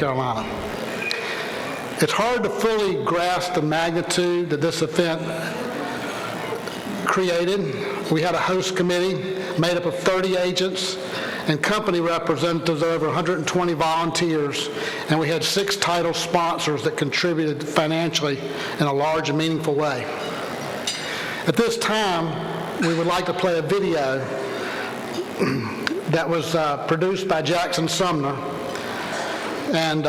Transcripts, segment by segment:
Carolina. It's hard to fully grasp the magnitude that this event created. We had a host committee made up of 30 agents and company representatives, over 120 volunteers, and we had 6 title sponsors that contributed financially in a large and meaningful way. At this time, we would like to play a video that was produced by Jackson Sumner, and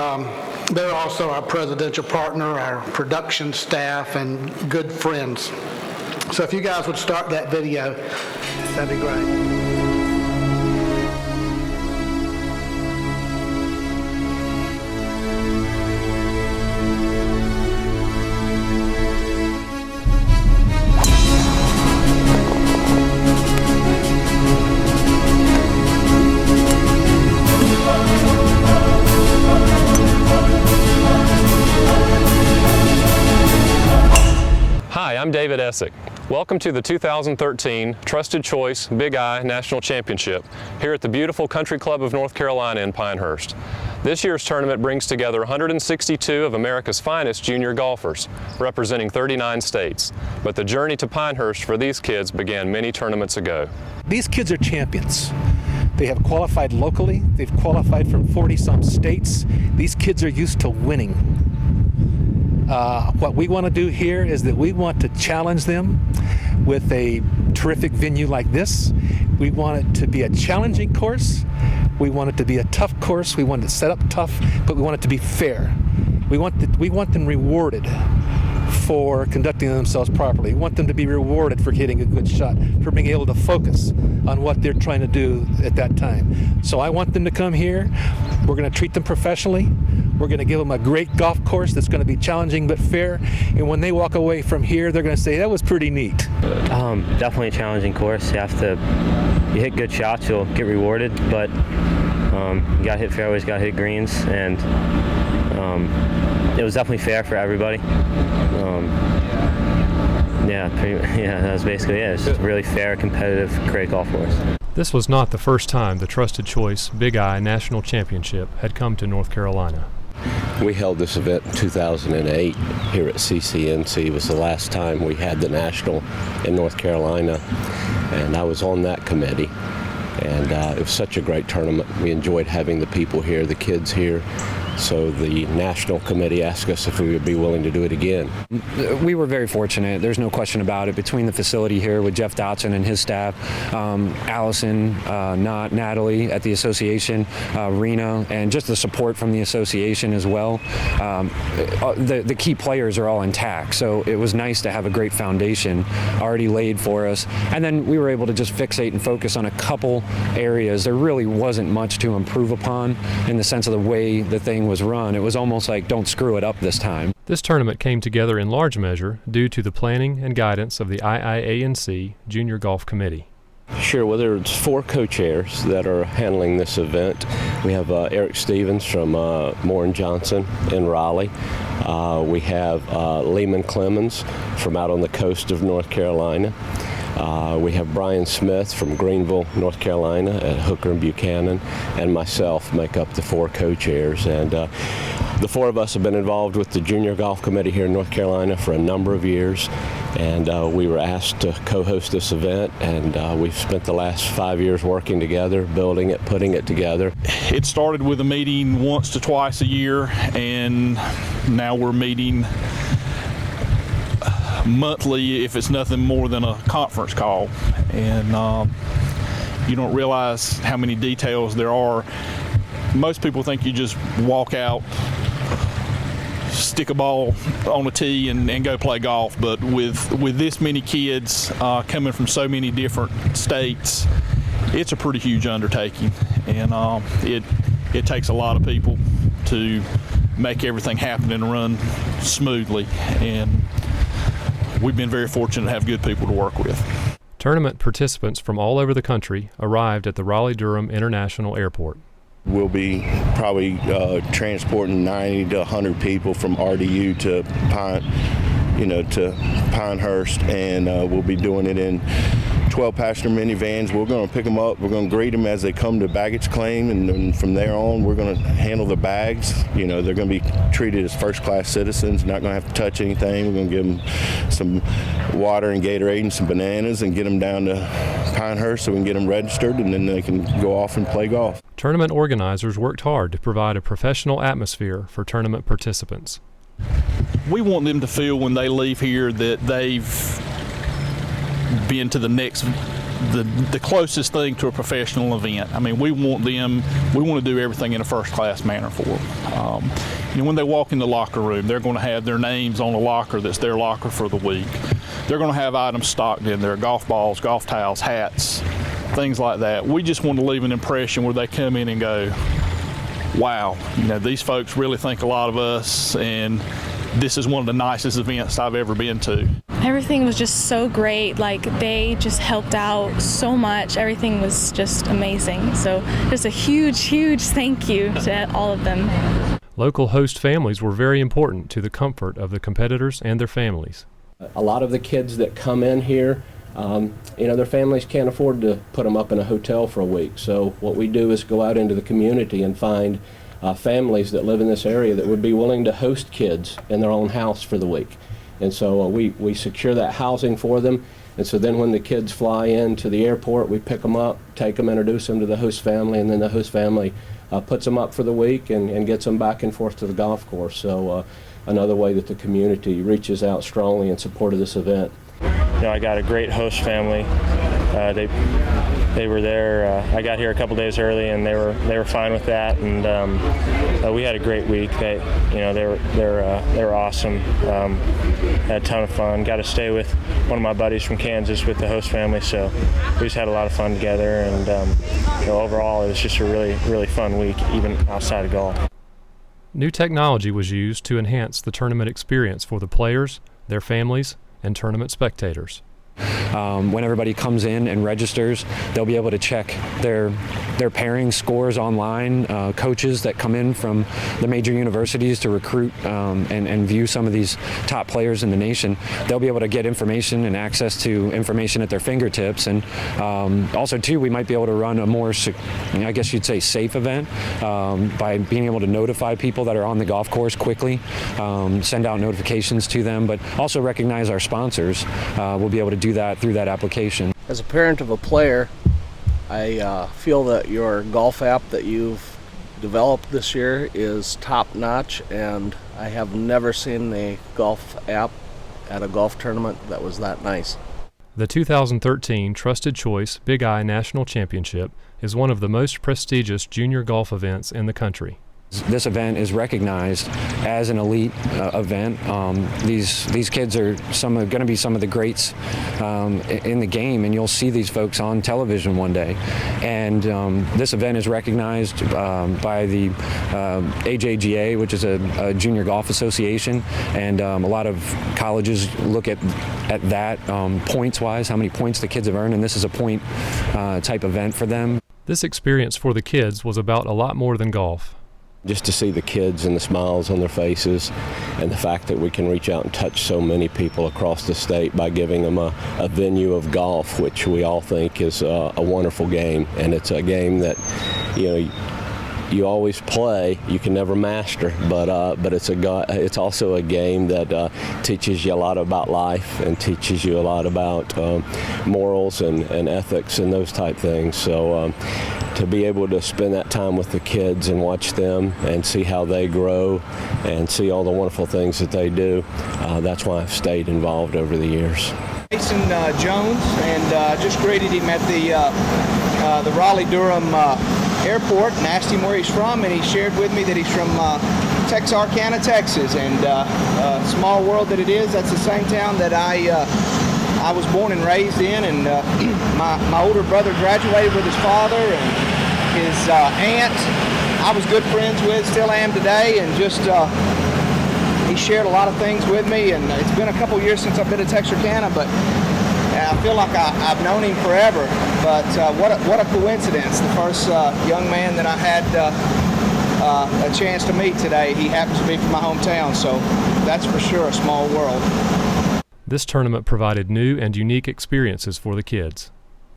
they're also our presidential partner, our production staff, and good friends. So if you guys would start that video, that'd be great. Hi, I'm David Essick. Welcome to the 2013 Trusted Choice Big I National Championship here at the beautiful Country Club of North Carolina in Pinehurst. This year's tournament brings together 162 of America's finest junior golfers, representing 39 states. But the journey to Pinehurst for these kids began many tournaments ago. These kids are champions. They have qualified locally. They've qualified from 40-some states. These kids are used to winning. What we want to do here is that we want to challenge them with a terrific venue like this. We want it to be a challenging course. We want it to be a tough course. We want it set up tough, but we want it to be fair. We want them rewarded for conducting themselves properly. We want them to be rewarded for hitting a good shot, for being able to focus on what they're trying to do at that time. So I want them to come here. We're going to treat them professionally. We're going to give them a great golf course that's going to be challenging but fair. And when they walk away from here, they're going to say, that was pretty neat. Definitely a challenging course. You hit good shots, you'll get rewarded, but you got to hit fairways, got to hit greens, and it was definitely fair for everybody. That was basically it. It's just a really fair, competitive, great golf course. This was not the first time the Trusted Choice Big I National Championship had come to North Carolina. We held this event in 2008 here at CCNC. It was the last time we had the National in North Carolina, and I was on that committee. And it was such a great tournament. We enjoyed having the people here, the kids here. So the National Committee asked us if we would be willing to do it again. We were very fortunate. There's no question about it. Between the facility here with Jeff Dotson and his staff, Allison, Natalie at the association, Rena, and just the support from the association as well. The key players are all intact. So it was nice to have a great foundation already laid for us. And then we were able to just fixate and focus on a couple areas. There really wasn't much to improve upon in the sense of the way the thing was run. It was almost like, don't screw it up this time. This tournament came together in large measure due to the planning and guidance of the IIANC Junior Golf Committee. Sure. Well, there's 4 co-chairs that are handling this event. We have Eric Stevens from Moore & Johnson in Raleigh. We have Lehman Clemens from out on the coast of North Carolina. We have Brian Smith from Greenville, North Carolina at Hooker & Buchanan, and myself make up the 4 co-chairs. And the 4 of us have been involved with the Junior Golf Committee here in North Carolina for a number of years, and we were asked to co-host this event, and we've spent the last 5 years working together, building it, putting it together. It started with a meeting once to twice a year, and now we're meeting monthly if it's nothing more than a conference call. And you don't realize how many details there are. Most people think you just walk out, stick a ball on a tee and go play golf, but with this many kids coming from so many different states, it's a pretty huge undertaking, and it takes a lot of people to make everything happen and run smoothly, and we've been very fortunate to have good people to work with. Tournament participants from all over the country arrived at the Raleigh-Durham International Airport. We'll be probably transporting 90 to 100 people from RDU to Pinehurst, and we'll be doing it in 12-passenger minivans. We're going to pick them up. We're going to greet them as they come to baggage claim, and then from there on, we're going to handle the bags. You know, they're going to be treated as first-class citizens, not going to have to touch anything. We're going to give them some water and Gatorade and some bananas and get them down to Pinehurst so we can get them registered, and then they can go off and play golf. Tournament organizers worked hard to provide a professional atmosphere for tournament participants. We want them to feel when they leave here that they've been to the closest thing to a professional event. I mean, we want to do everything in a first-class manner for them. When they walk in the locker room, they're going to have their names on a locker that's their locker for the week. They're going to have items stocked in there, golf balls, golf towels, hats, things like that. We just want to leave an impression where they come in and go, wow, these folks really think a lot of us, and this is one of the nicest events I've ever been to. Everything was just so great. Like, they just helped out so much. Everything was just amazing. So just a huge, huge thank you to all of them. Local host families were very important to the comfort of the competitors and their families. A lot of the kids that come in here, their families can't afford to put them up in a hotel for a week. So what we do is go out into the community and find families that live in this area that would be willing to host kids in their own house for the week. And so we secure that housing for them. And so then when the kids fly into the airport, we pick them up, take them, introduce them to the host family, and then the host family puts them up for the week and gets them back and forth to the golf course. So another way that the community reaches out strongly in support of this event. I got a great host family. They were there. I got here a couple days early, and they were fine with that. And we had a great week. They were awesome. Had a ton of fun. Got to stay with one of my buddies from Kansas with the host family, so we just had a lot of fun together. And overall, it was just a really, really fun week, even outside of golf. New technology was used to enhance the tournament experience for the players, their families, and tournament spectators. When everybody comes in and registers, they'll be able to check their pairing scores online. Coaches that come in from the major universities to recruit and view some of these top players in the nation, they'll be able to get information and access to information at their fingertips. And also, too, we might be able to run a more, I guess you'd say, safe event by being able to notify people that are on the golf course quickly, send out notifications to them, but also recognize our sponsors. We'll be able to do that through that application. As a parent of a player, I feel that your golf app that you've developed this year is top-notch, and I have never seen a golf app at a golf tournament that was that nice. The 2013 Trusted Choice Big I National Championship is one of the most prestigious junior golf events in the country. This event is recognized as an elite event. These kids are going to be some of the greats in the game, and you'll see these folks on television one day. And this event is recognized by the AJGA, which is a junior golf association, and a lot of colleges look at that points-wise, how many points the kids have earned, and this is a point type event for them. This experience for the kids was about a lot more than golf. Just to see the kids and the smiles on their faces, and the fact that we can reach out and touch so many people across the state by giving them a venue of golf, which we all think is a wonderful game. And it's a game that, you always play, you can never master, but it's also a game that teaches you a lot about life and teaches you a lot about morals and ethics and those type things. So to be able to spend that time with the kids and watch them and see how they grow and see all the wonderful things that they do, that's why I've stayed involved over the years. Jason Jones, and just greeted him at the Raleigh-Durham airport and asked him where he's from, and he shared with me that he's from Texarkana, Texas, and small world that it is. That's the same town that I was born and raised in, and my older brother graduated with his father, and his aunt I was good friends with, still am today, and just he shared a lot of things with me, and it's been a couple years since I've been to Texarkana, but I feel like I've known him forever. But what a coincidence. The first young man that I had a chance to meet today, he happens to be from my hometown, so that's for sure a small world. This tournament provided new and unique experiences for the kids.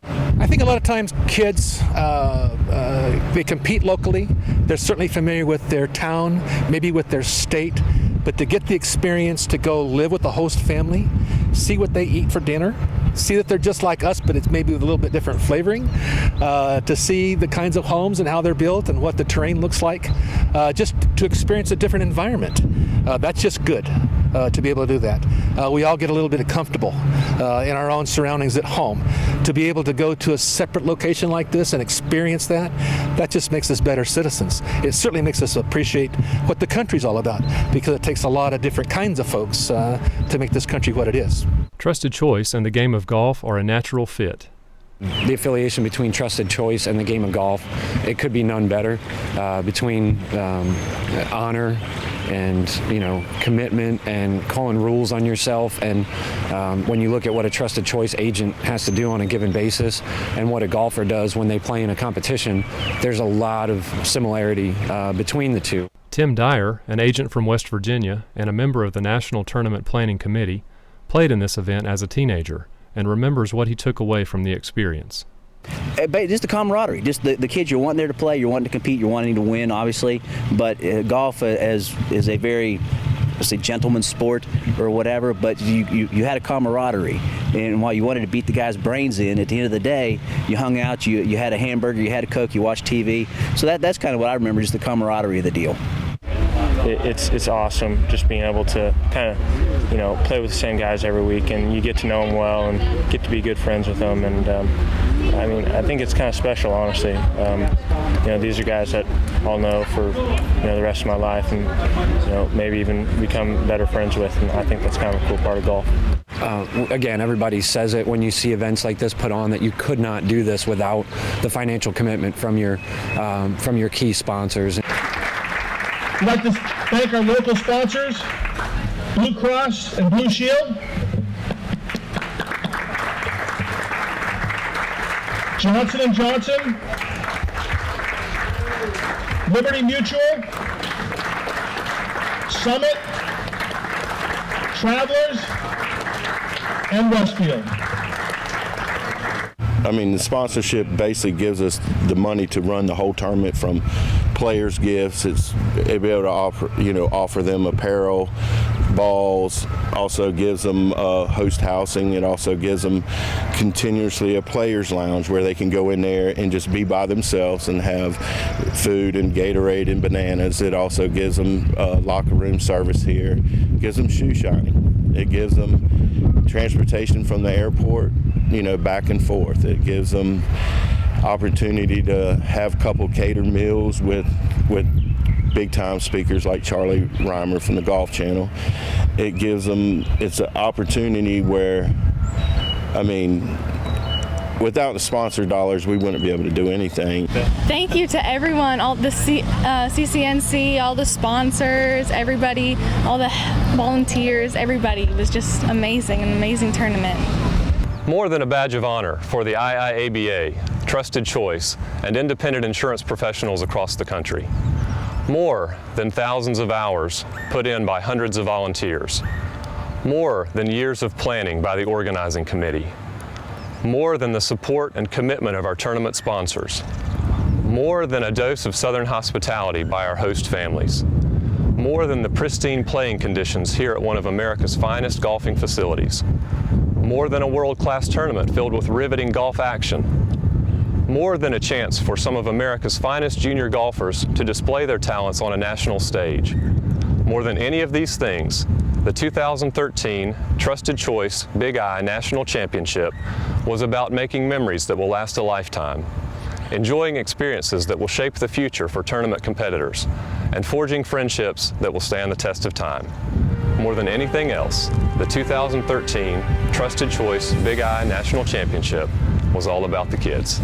I think a lot of times kids, they compete locally. They're certainly familiar with their town, maybe with their state, but to get the experience to go live with the host family, see what they eat for dinner, see that they're just like us, but it's maybe with a little bit different flavoring, to see the kinds of homes and how they're built and what the terrain looks like, just to experience a different environment. That's just good to be able to do that. We all get a little bit comfortable in our own surroundings at home. To be able to go to a separate location like this and experience that, that just makes us better citizens. It certainly makes us appreciate what the country's all about, because it takes a lot of different kinds of folks to make this country what it is. Trusted Choice and the game of golf are a natural fit. The affiliation between Trusted Choice and the game of golf, it could be none better. Between honor and commitment and calling rules on yourself, and when you look at what a Trusted Choice agent has to do on a given basis and what a golfer does when they play in a competition, there's a lot of similarity between the two. Tim Dyer, an agent from West Virginia and a member of the National Tournament Planning Committee, played in this event as a teenager and remembers what he took away from the experience. Just the camaraderie, just the kids, you're wanting there to play, you're wanting to compete, you're wanting to win, obviously, but golf is a very, let's say, gentleman's sport or whatever, but you had a camaraderie, and while you wanted to beat the guy's brains in, at the end of the day, you hung out, you had a hamburger, you had a Coke, you watched TV, so that's kind of what I remember, just the camaraderie of the deal. It's awesome just being able to kind of play with the same guys every week, and you get to know them well and get to be good friends with them, and I think it's kind of special, honestly. These are guys that I'll know for the rest of my life, and maybe even become better friends with, and I think that's kind of a cool part of golf. Again, everybody says it when you see events like this put on, that you could not do this without the financial commitment from your key sponsors. I'd like to thank our local sponsors, Blue Cross and Blue Shield, Johnson & Johnson, Liberty Mutual, Summit, Travelers, and Westfield. The sponsorship basically gives us the money to run the whole tournament, from players' gifts. It's be able to offer them apparel, balls. Also gives them host housing. It also gives them continuously a players' lounge where they can go in there and just be by themselves and have food and Gatorade and bananas. It also gives them locker room service here. It gives them shoe shining. It gives them transportation from the airport, back and forth. It gives them opportunity to have a couple catered meals with big time speakers like Charlie Reimer from the Golf Channel. It gives them, it's an opportunity where, without the sponsor dollars, we wouldn't be able to do anything. Thank you to everyone, all the CCNC, all the sponsors, everybody, all the volunteers, everybody. It was just amazing, an amazing tournament. More than a badge of honor for the IIABA, Trusted Choice, and independent insurance professionals across the country. More than thousands of hours put in by hundreds of volunteers. More than years of planning by the organizing committee. More than the support and commitment of our tournament sponsors. More than a dose of Southern hospitality by our host families. More than the pristine playing conditions here at one of America's finest golfing facilities. More than a world-class tournament filled with riveting golf action. More than a chance for some of America's finest junior golfers to display their talents on a national stage. More than any of these things, the 2013 Trusted Choice Big I National Championship was about making memories that will last a lifetime, enjoying experiences that will shape the future for tournament competitors, and forging friendships that will stand the test of time. More than anything else, the 2013 Trusted Choice Big I National Championship was all about the kids.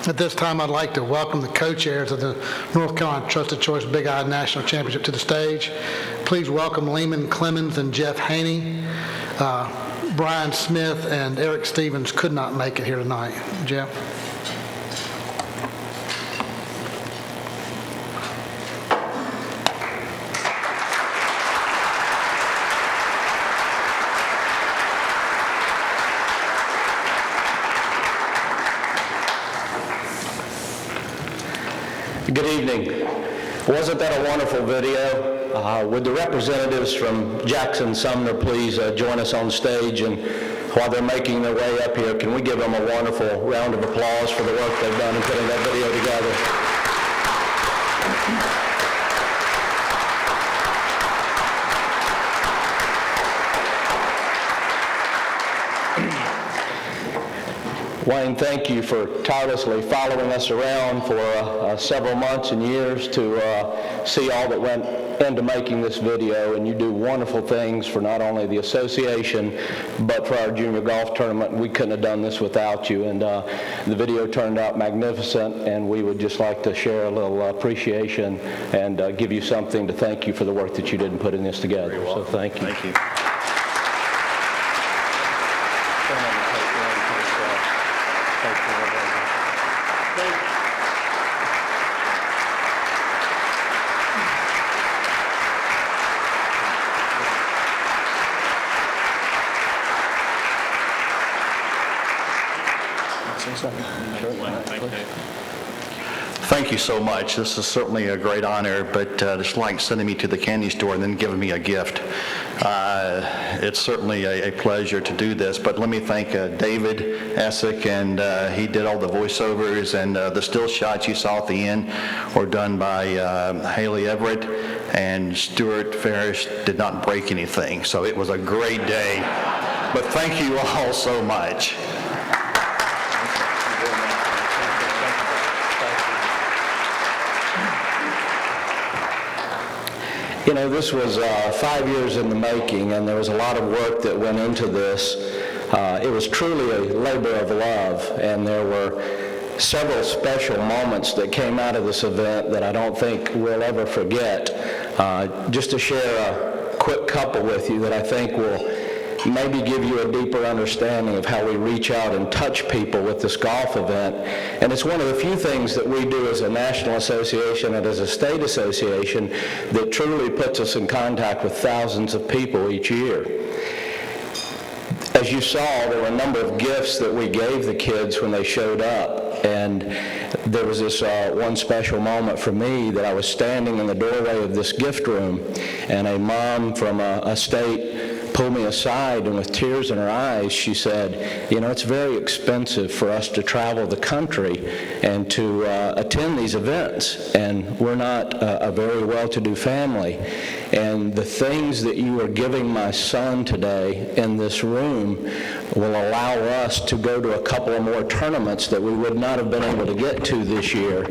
At this time, I'd like to welcome the co-chairs of the North Carolina Trusted Choice Big I National Championship to the stage. Please welcome Lehman Clemens and Jeff Haney. Brian Smith and Eric Stevens could not make it here tonight. Jeff? Good evening. Wasn't that a wonderful video? Would the representatives from Jackson Sumner please join us on stage, and while they're making their way up here, can we give them a wonderful round of applause for the work they've done in putting that video together? Wayne, thank you for tirelessly following us around for several months and years to see all that went into making this video, and you do wonderful things for not only the association but for our junior golf tournament. We couldn't have done this without you, and the video turned out magnificent, and we would just like to share a little appreciation and give you something to thank you for the work that you did in putting this together. So thank you. Thank you. Thank you so much. This is certainly a great honor, but it's like sending me to the candy store and then giving me a gift. It's certainly a pleasure to do this, but let me thank David Essick, and he did all the voiceovers, and the still shots you saw at the end were done by Haley Everett, and Stuart Ferris did not break anything, so it was a great day. But thank you all so much. You know, this was 5 years in the making, and there was a lot of work that went into this. It was truly a labor of love, and there were several special moments that came out of this event that I don't think we'll ever forget. Just to share a quick couple with you that I think will maybe give you a deeper understanding of how we reach out and touch people with this golf event. And it's one of the few things that we do as a national association and as a state association that truly puts us in contact with thousands of people each year. As you saw, there were a number of gifts that we gave the kids when they showed up. And there was this one special moment for me that I was standing in the doorway of this gift room, and a mom from a state pulled me aside, and with tears in her eyes, she said, you know, it's very expensive for us to travel the country and to attend these events, and we're not a very well-to-do family. And the things that you are giving my son today in this room will allow us to go to a couple of more tournaments that we would not have been able to get to this year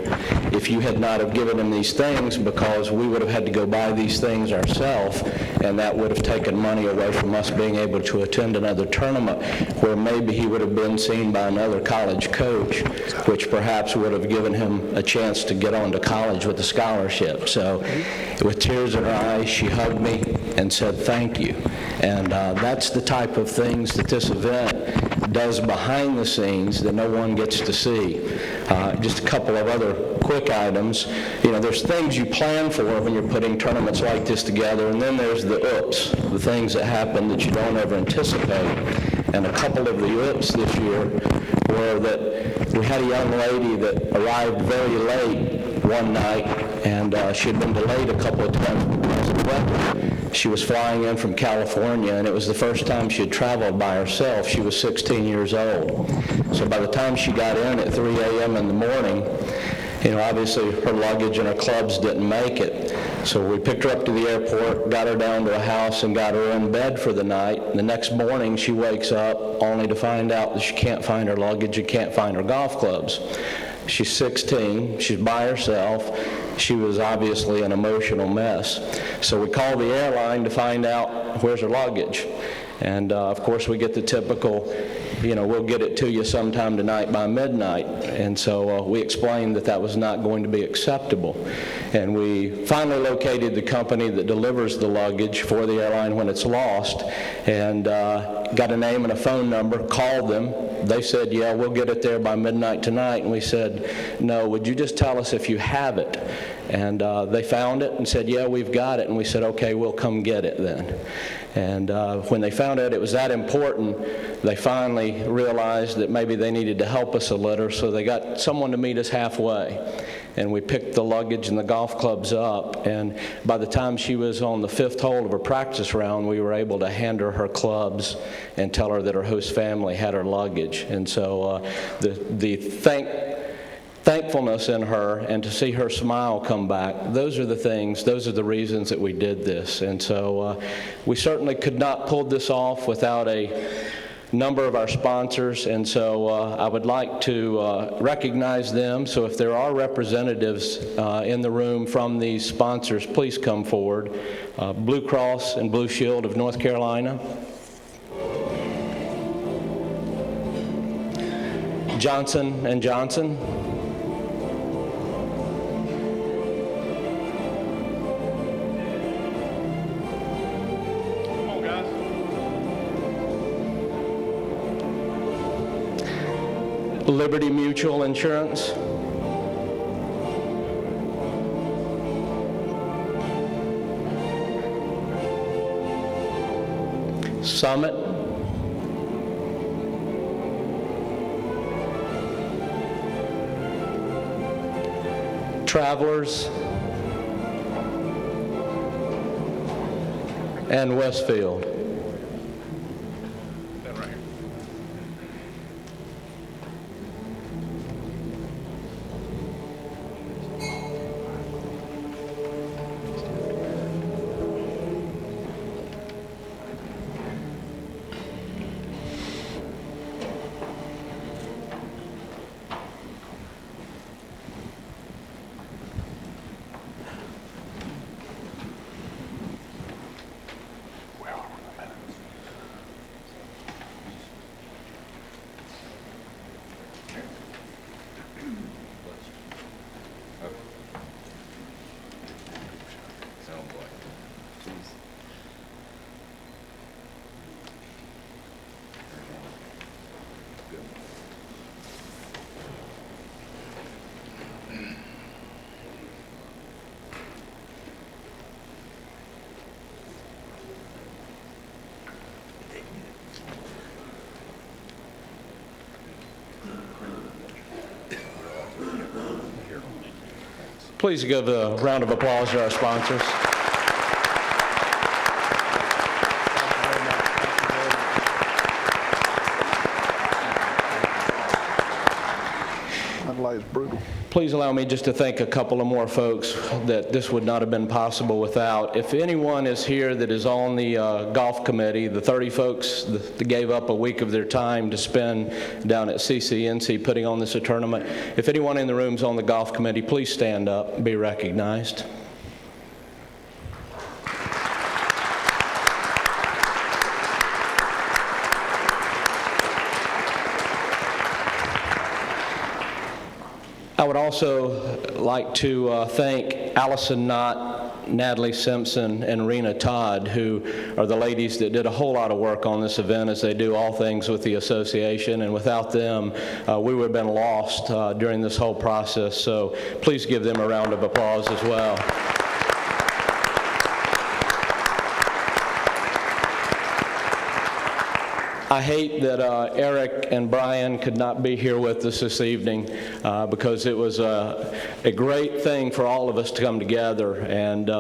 if you had not have given him these things, because we would have had to go buy these things ourselves, and that would have taken money away from us being able to attend another tournament where maybe he would have been seen by another college coach, which perhaps would have given him a chance to get on to college with a scholarship. So with tears in her eyes, she hugged me and said thank you. And that's the type of things that this event does behind the scenes that no one gets to see. Just a couple of other quick items. You know, there's things you plan for when you're putting tournaments like this together, and then there's the oops, the things that happen that you don't ever anticipate. And a couple of the oops this year were that we had a young lady that arrived very late one night, and she had been delayed a couple of times because of weather. She was flying in from California, and it was the first time she had traveled by herself. She was 16 years old. So by the time she got in at 3 a.m. in the morning, you know, obviously her luggage and her clubs didn't make it. So we picked her up to the airport, got her down to a house, and got her in bed for the night. The next morning, she wakes up only to find out that she can't find her luggage and can't find her golf clubs. She's 16, she's by herself. She was obviously an emotional mess. So we called the airline to find out where's her luggage. And of course we get the typical, we'll get it to you sometime tonight by midnight. And so we explained that that was not going to be acceptable. And we finally located the company that delivers the luggage for the airline when it's lost, and got a name and a phone number, called them. They said, yeah, we'll get it there by midnight tonight. And we said, no, would you just tell us if you have it? And they found it and said, yeah, we've got it. And we said, okay, we'll come get it then. And when they found out it was that important, they finally realized that maybe they needed to help us a little, so they got someone to meet us halfway. And we picked the luggage and the golf clubs up, and by the time she was on the 5th hole of her practice round, we were able to hand her her clubs and tell her that her host family had her luggage. And so the thankfulness in her, and to see her smile come back, those are the things, those are the reasons that we did this. And so we certainly could not pull this off without a number of our sponsors, and so I would like to recognize them. So if there are representatives in the room from these sponsors, please come forward. Blue Cross and Blue Shield of North Carolina, Johnson & Johnson, Liberty Mutual Insurance, Summit, Travelers, and Westfield. Please give a round of applause to our sponsors. Please allow me just to thank a couple of more folks that this would not have been possible without. If anyone is here that is on the golf committee, the 30 folks that gave up a week of their time to spend down at CCNC putting on this tournament, if anyone in the room is on the golf committee, please stand up and be recognized. I would also like to thank Allison Knott, Natalie Simpson, and Rena Todd, who are the ladies that did a whole lot of work on this event, as they do all things with the association, and without them, we would have been lost during this whole process. So please give them a round of applause as well. I hate that Eric and Brian could not be here with us this evening because it was a great thing for all of us to come together, and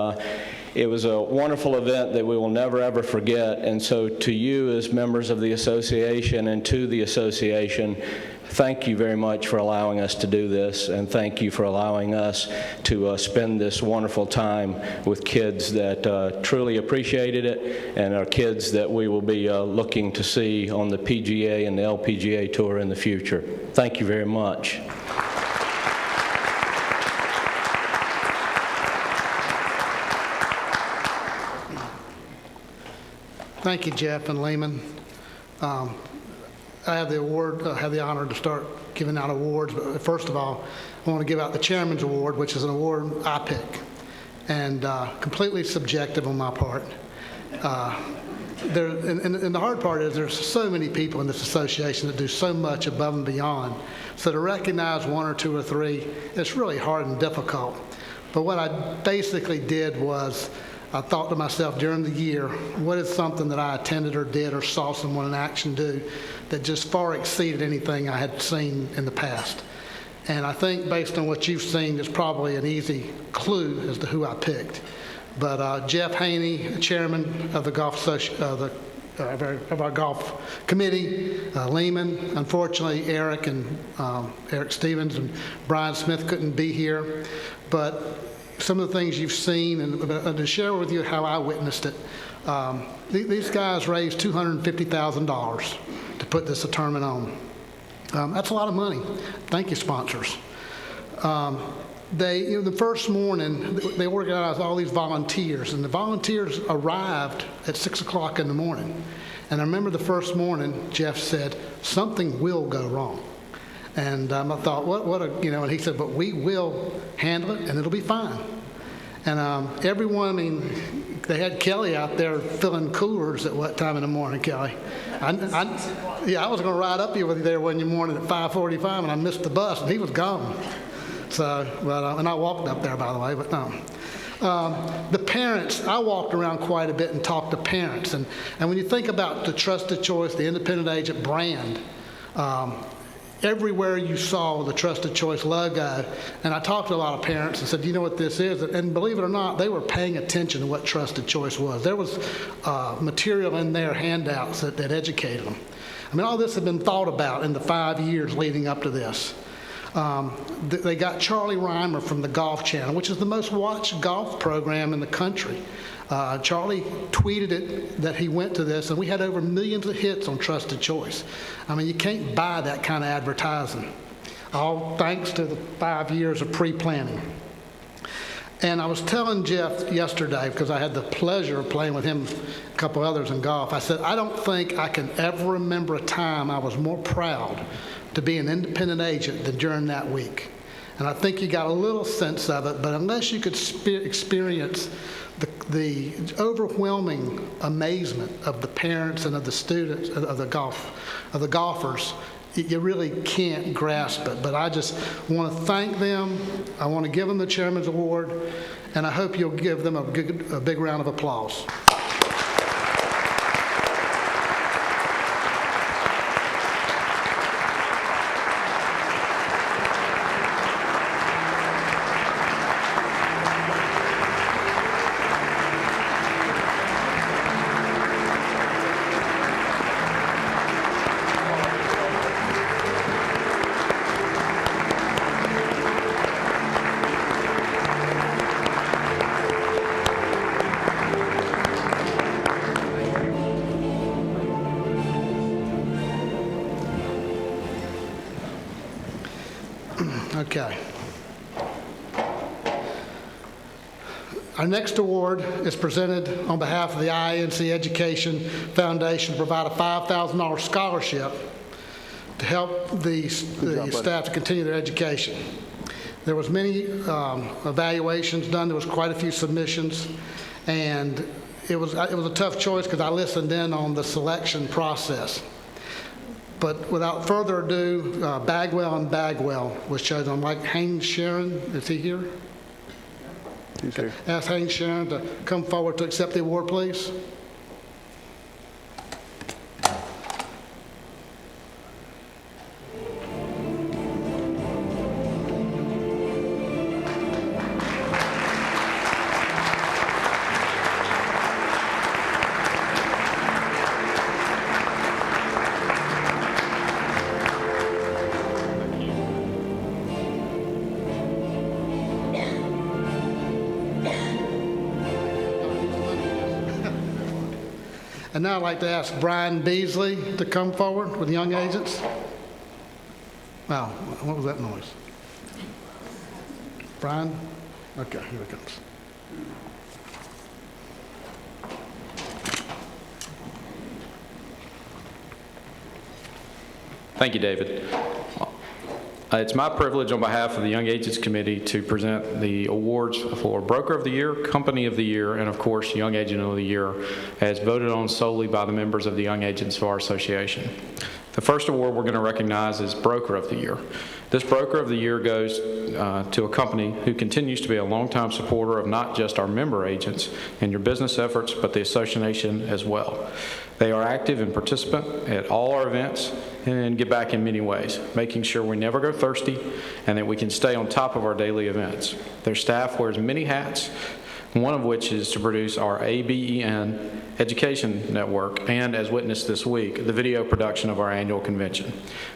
it was a wonderful event that we will never ever forget. And so to you as members of the association and to the association, thank you very much for allowing us to do this, and thank you for allowing us to spend this wonderful time with kids that truly appreciated it, and are kids that we will be looking to see on the PGA and the LPGA Tour in the future. Thank you very much. Thank you, Jeff and Lehman. I have the honor to start giving out awards. But first of all, I want to give out the Chairman's Award, which is an award I pick, and completely subjective on my part. And the hard part is there's so many people in this association that do so much above and beyond. So to recognize one or two or three, it's really hard and difficult. But what I basically did was I thought to myself during the year, what is something that I attended or did or saw someone in action do that just far exceeded anything I had seen in the past? And I think based on what you've seen, there's probably an easy clue as to who I picked. But Jeff Haney, chairman of the golf of our golf committee, Lehman. Unfortunately, Eric Stevens and Brian Smith couldn't be here. But some of the things you've seen, and to share with you how I witnessed it, these guys raised $250,000 to put this tournament on. That's a lot of money. Thank you, sponsors. The first morning, they organized all these volunteers, and the volunteers arrived at 6 o'clock in the morning. And I remember the first morning, Jeff said, something will go wrong. And I thought, and he said, but we will handle it, and it'll be fine. And everyone, they had Kelly out there filling coolers at what time in the morning, Kelly? I was going to ride up here with you there one morning at 5:45, and I missed the bus, and he was gone. So, and I walked up there, by the way, but no. The parents, I walked around quite a bit and talked to parents. And when you think about the Trusted Choice, the independent agent brand, everywhere you saw the Trusted Choice logo, and I talked to a lot of parents and said, you know what this is? And believe it or not, they were paying attention to what Trusted Choice was. There was material in their handouts that educated them. All this had been thought about in the 5 years leading up to this. They got Charlie Reimer from the Golf Channel, which is the most watched golf program in the country. Charlie tweeted it that he went to this, and we had over millions of hits on Trusted Choice. You can't buy that kind of advertising, all thanks to the 5 years of pre-planning. And I was telling Jeff yesterday, because I had the pleasure of playing with him, a couple others in golf, I said, I don't think I can ever remember a time I was more proud to be an independent agent than during that week. And I think you got a little sense of it, but unless you could experience the overwhelming amazement of the parents and of the students, of the golfers, you really can't grasp it. But I just want to thank them. I want to give them the Chairman's Award, and I hope you'll give them a big round of applause. Okay. Our next award is presented on behalf of the IIANC Education Foundation to provide a $5,000 scholarship to help the staff to continue their education. There was many evaluations done. There was quite a few submissions, and it was a tough choice because I listened in on the selection process. But without further ado, Bagwell and Bagwell was chosen. I'm like Haynes Sharon. Is he here? He's here. Ask Haynes Sharon to come forward to accept the award, please. And now I'd like to ask Brian Beasley to come forward with the young agents. Wow, what was that noise? Brian? Okay, here it comes. Thank you, David. It's my privilege on behalf of the Young Agents Committee to present the awards for Broker of the Year, Company of the Year, and of course, Young Agent of the Year, as voted on solely by the members of the Young Agents Bar Association. The first award we're going to recognize is Broker of the Year. This Broker of the Year goes to a company who continues to be a longtime supporter of not just our member agents and your business efforts, but the association as well. They are active and participant at all our events and give back in many ways, making sure we never go thirsty and that we can stay on top of our daily events. Their staff wears many hats, one of which is to produce our IIANC education network and, as witnessed this week, the video production of our annual convention.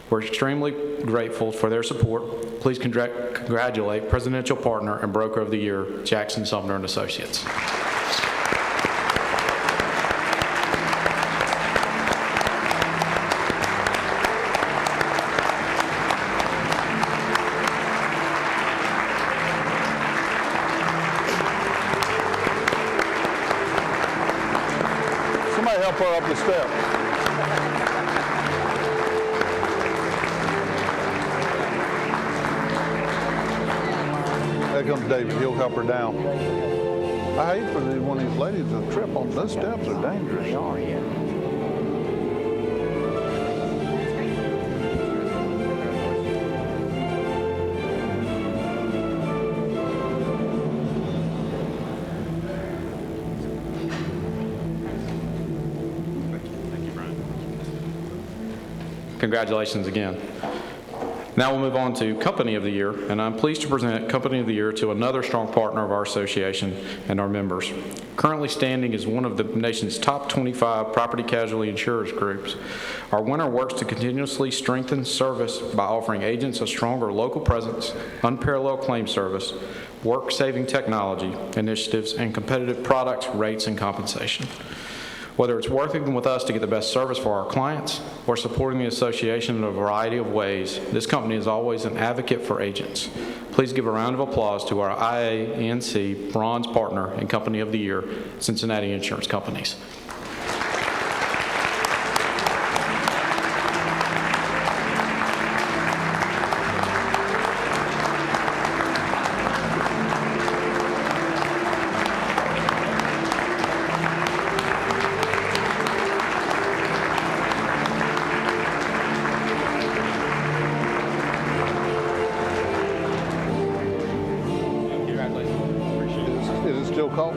We're extremely grateful for their support. Please congratulate Presidential Partner and Broker of the Year, Jackson Sumner and Associates. Somebody help her up the steps. There comes David. He'll help her down. I hate for one of these ladies to trip on those steps. Are dangerous. They are, yeah. Congratulations again. Now we'll move on to Company of the Year, and I'm pleased to present Company of the Year to another strong partner of our association and our members. Currently standing is one of the nation's top 25 property casualty insurers groups. Our winner works to continuously strengthen service by offering agents a stronger local presence, unparalleled claim service, work-saving technology initiatives, and competitive products, rates, and compensation. Whether it's working with us to get the best service for our clients or supporting the association in a variety of ways, this company is always an advocate for agents. Please give a round of applause to our IIANC Bronze Partner and Company of the Year, Cincinnati Insurance Companies. Is it still cold?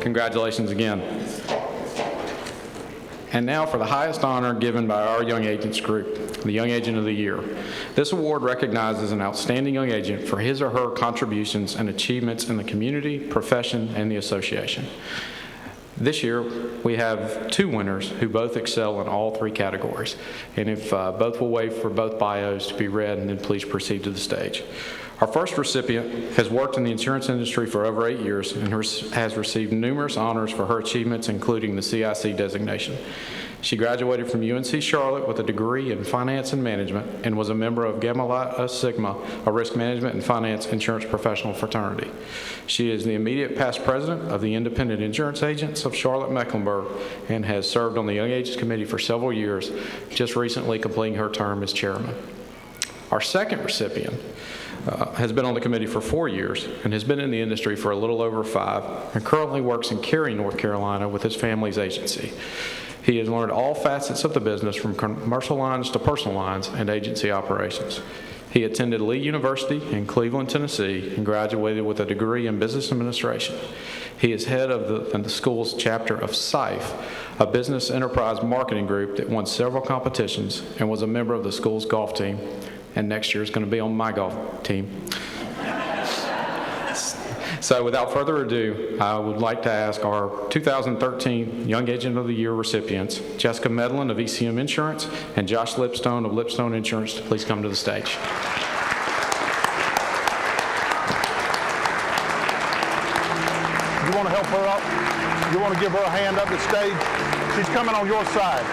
Congratulations again. And now for the highest honor given by our Young Agents Group, the Young Agent of the Year. This award recognizes an outstanding young agent for his or her contributions and achievements in the community, profession, and the association. This year, we have two winners who both excel in all three categories. And if both will wait for both bios to be read, and then please proceed to the stage. Our first recipient has worked in the insurance industry for over 8 years and has received numerous honors for her achievements, including the CIC designation. She graduated from UNC Charlotte with a degree in finance and management and was a member of Gamma Lambda Sigma, a risk management and finance insurance professional fraternity. She is the immediate past president of the Independent Insurance Agents of Charlotte-Mecklenburg and has served on the Young Agents Committee for several years, just recently completing her term as chairman. Our second recipient has been on the committee for 4 years and has been in the industry for a little over 5 and currently works in Cary, North Carolina with his family's agency. He has learned all facets of the business from commercial lines to personal lines and agency operations. He attended Lee University in Cleveland, Tennessee and graduated with a degree in business administration. He is head of the school's chapter of SIFE, a business enterprise marketing group that won several competitions and was a member of the school's golf team, and next year is going to be on my golf team. So without further ado, I would like to ask our 2013 Young Agent of the Year recipients, Jessica Medlin of ECM Insurance and Josh Lipstone of Lipstone Insurance, to please come to the stage. You want to help her up? You want to give her a hand up the stage? She's coming on your side.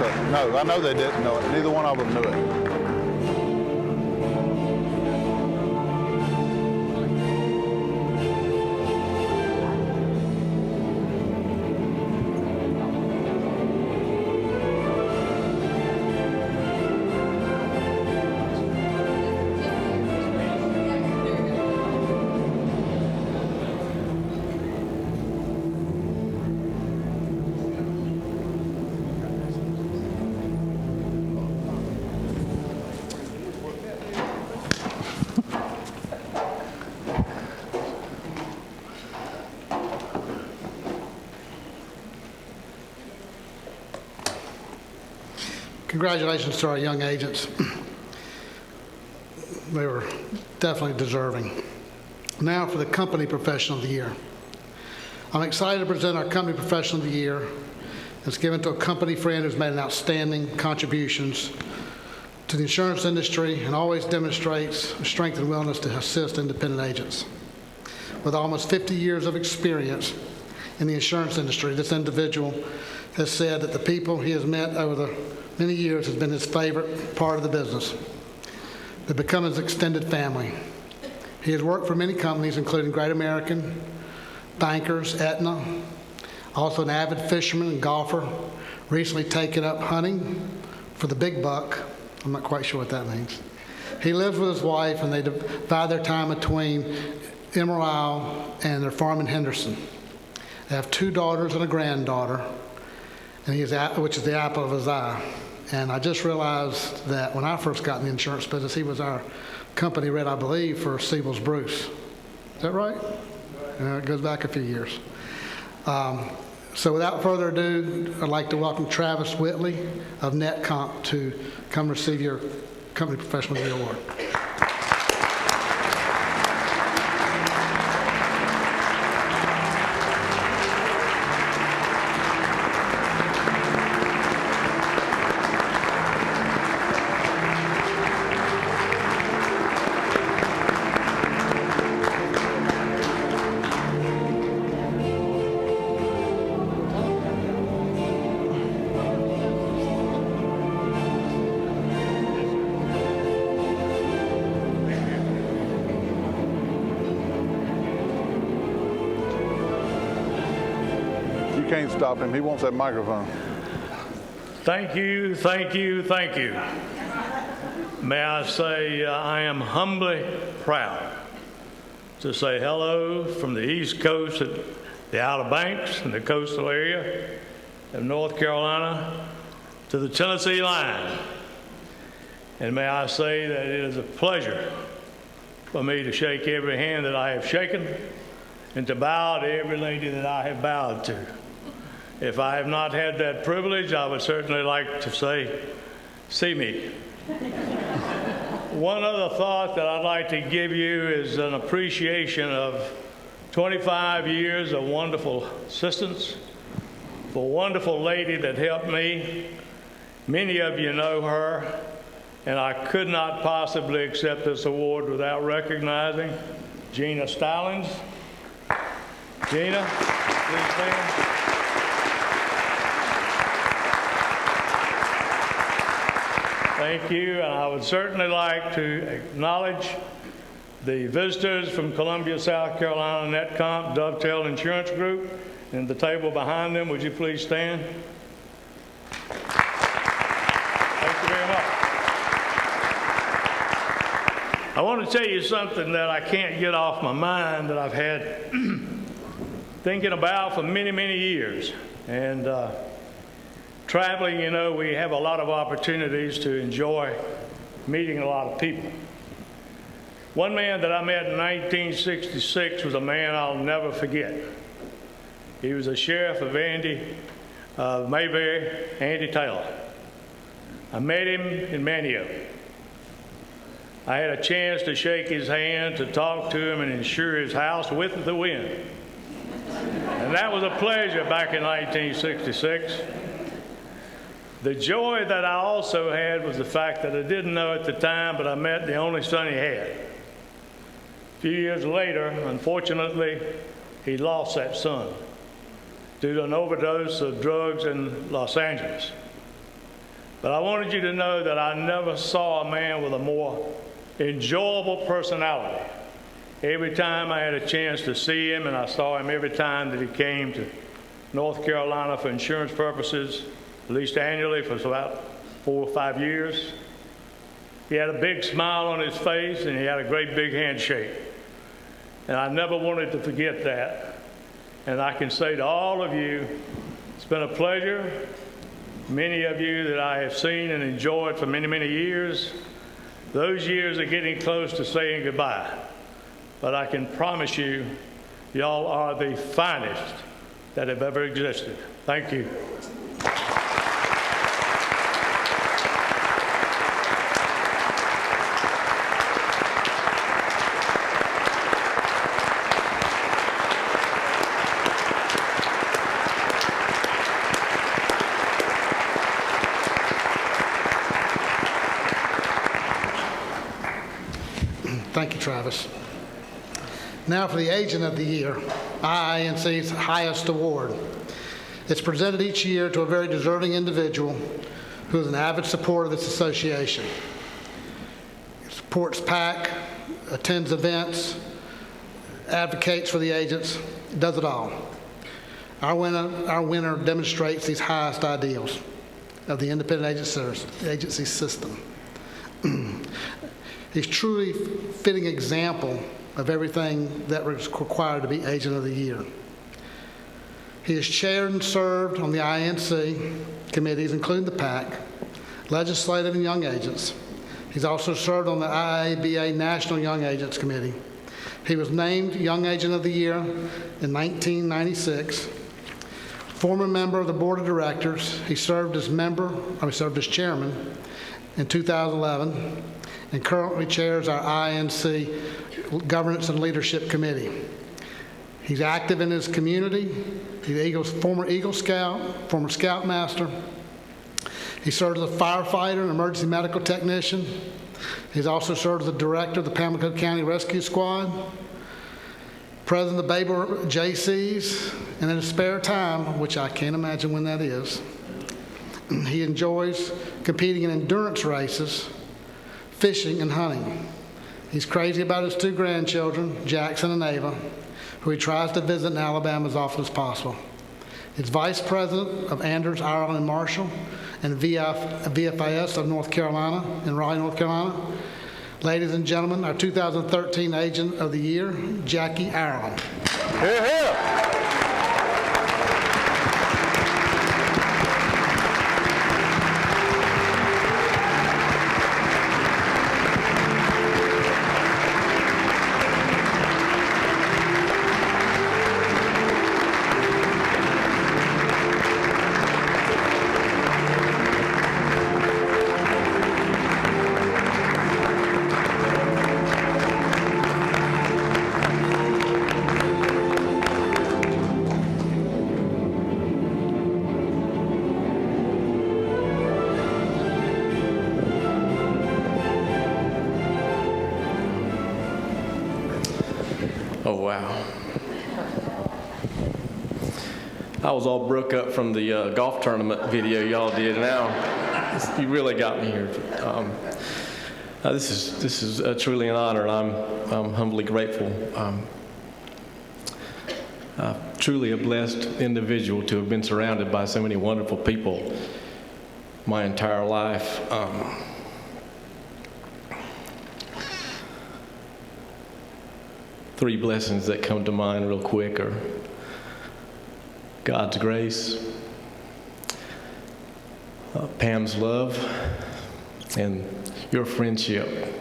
So, no, I know they didn't know it. Neither one of them knew it. Congratulations to our young agents. They were definitely deserving. Now for the Company Professional of the Year. I'm excited to present our Company Professional of the Year. It's given to a company friend who's made an outstanding contributions to the insurance industry and always demonstrates strength and willingness to assist independent agents. With almost 50 years of experience in the insurance industry, this individual has said that the people he has met over the many years has been his favorite part of the business. They've become his extended family. He has worked for many companies, including Great American, Bankers, Aetna, also an avid fisherman and golfer, recently taken up hunting for the big buck. I'm not quite sure what that means. He lives with his wife, and they divide their time between Emerald Isle and their farm in Henderson. They have 2 daughters and a granddaughter, and which is the apple of his eye. And I just realized that when I first got in the insurance business, he was our company rep, I believe, for Siebel's Bruce. Is that right? It goes back a few years. So without further ado, I'd like to welcome Travis Whitley of NetComp to come receive your Company Professional of the Year Award. Can't stop him. He wants that microphone. Thank you, thank you, thank you. May I say I am humbly proud to say hello from the East Coast, the Outer Banks, and the coastal area of North Carolina to the Tennessee line. And may I say that it is a pleasure for me to shake every hand that I have shaken and to bow to every lady that I have bowed to. If I have not had that privilege, I would certainly like to say, see me. One other thought that I'd like to give you is an appreciation of 25 years of wonderful assistance for a wonderful lady that helped me. Many of you know her, and I could not possibly accept this award without recognizing Gina Stallings. Gina, please stand. Thank you, and I would certainly like to acknowledge the visitors from Columbia, South Carolina, NetComp, Dovetail Insurance Group, and the table behind them. Would you please stand? Thank you very much. I want to tell you something that I can't get off my mind that I've had thinking about for many, many years. And traveling, you know, we have a lot of opportunities to enjoy meeting a lot of people. One man that I met in 1966 was a man I'll never forget. He was a sheriff of Mayberry, Andy Taylor. I met him in Manio. I had a chance to shake his hand, to talk to him, and insure his house with the wind. And that was a pleasure back in 1966. The joy that I also had was the fact that I didn't know at the time, but I met the only son he had. A few years later, unfortunately, he lost that son due to an overdose of drugs in Los Angeles. But I wanted you to know that I never saw a man with a more enjoyable personality. Every time I had a chance to see him, and I saw him every time that he came to North Carolina for insurance purposes, at least annually for about 4 or 5 years, he had a big smile on his face and he had a great big handshake. And I never wanted to forget that. And I can say to all of you, it's been a pleasure. Many of you that I have seen and enjoyed for many, many years, those years are getting close to saying goodbye. But I can promise you, y'all are the finest that have ever existed. Thank you. Thank you, Travis. Now for the Agent of the Year, IIANC's highest award. It's presented each year to a very deserving individual who is an avid supporter of this association. He supports PAC, attends events, advocates for the agents, does it all. Our winner demonstrates these highest ideals of the independent agency system. He's truly fitting example of everything that was required to be Agent of the Year. He has chaired and served on the IIANC committees, including the PAC, Legislative and Young Agents. He's also served on the IABA National Young Agents Committee. He was named Young Agent of the Year in 1996. Former member of the Board of Directors, he served as chairman in 2011, and currently chairs our IIANC Governance and Leadership Committee. He's active in his community. He's a former Eagle Scout, former Scoutmaster. He served as a firefighter and emergency medical technician. He's also served as the director of the Pamlico County Rescue Squad, president of the Baber JCs, and in his spare time, which I can't imagine when that is, he enjoys competing in endurance races, fishing, and hunting. He's crazy about his 2 grandchildren, Jackson and Ava, who he tries to visit in Alabama as often as possible. He's vice president of Anders, Ireland, and Marshall, and VFIS of North Carolina, in Raleigh, North Carolina. Ladies and gentlemen, our 2013 Agent of the Year, Jackie Ireland. Here, here. Oh, wow. I was all broke up from the golf tournament video y'all did. Now, you really got me here. This is truly an honor, and I'm humbly grateful. Truly a blessed individual to have been surrounded by so many wonderful people my entire life. Three blessings that come to mind real quick are God's grace, Pam's love, and your friendship.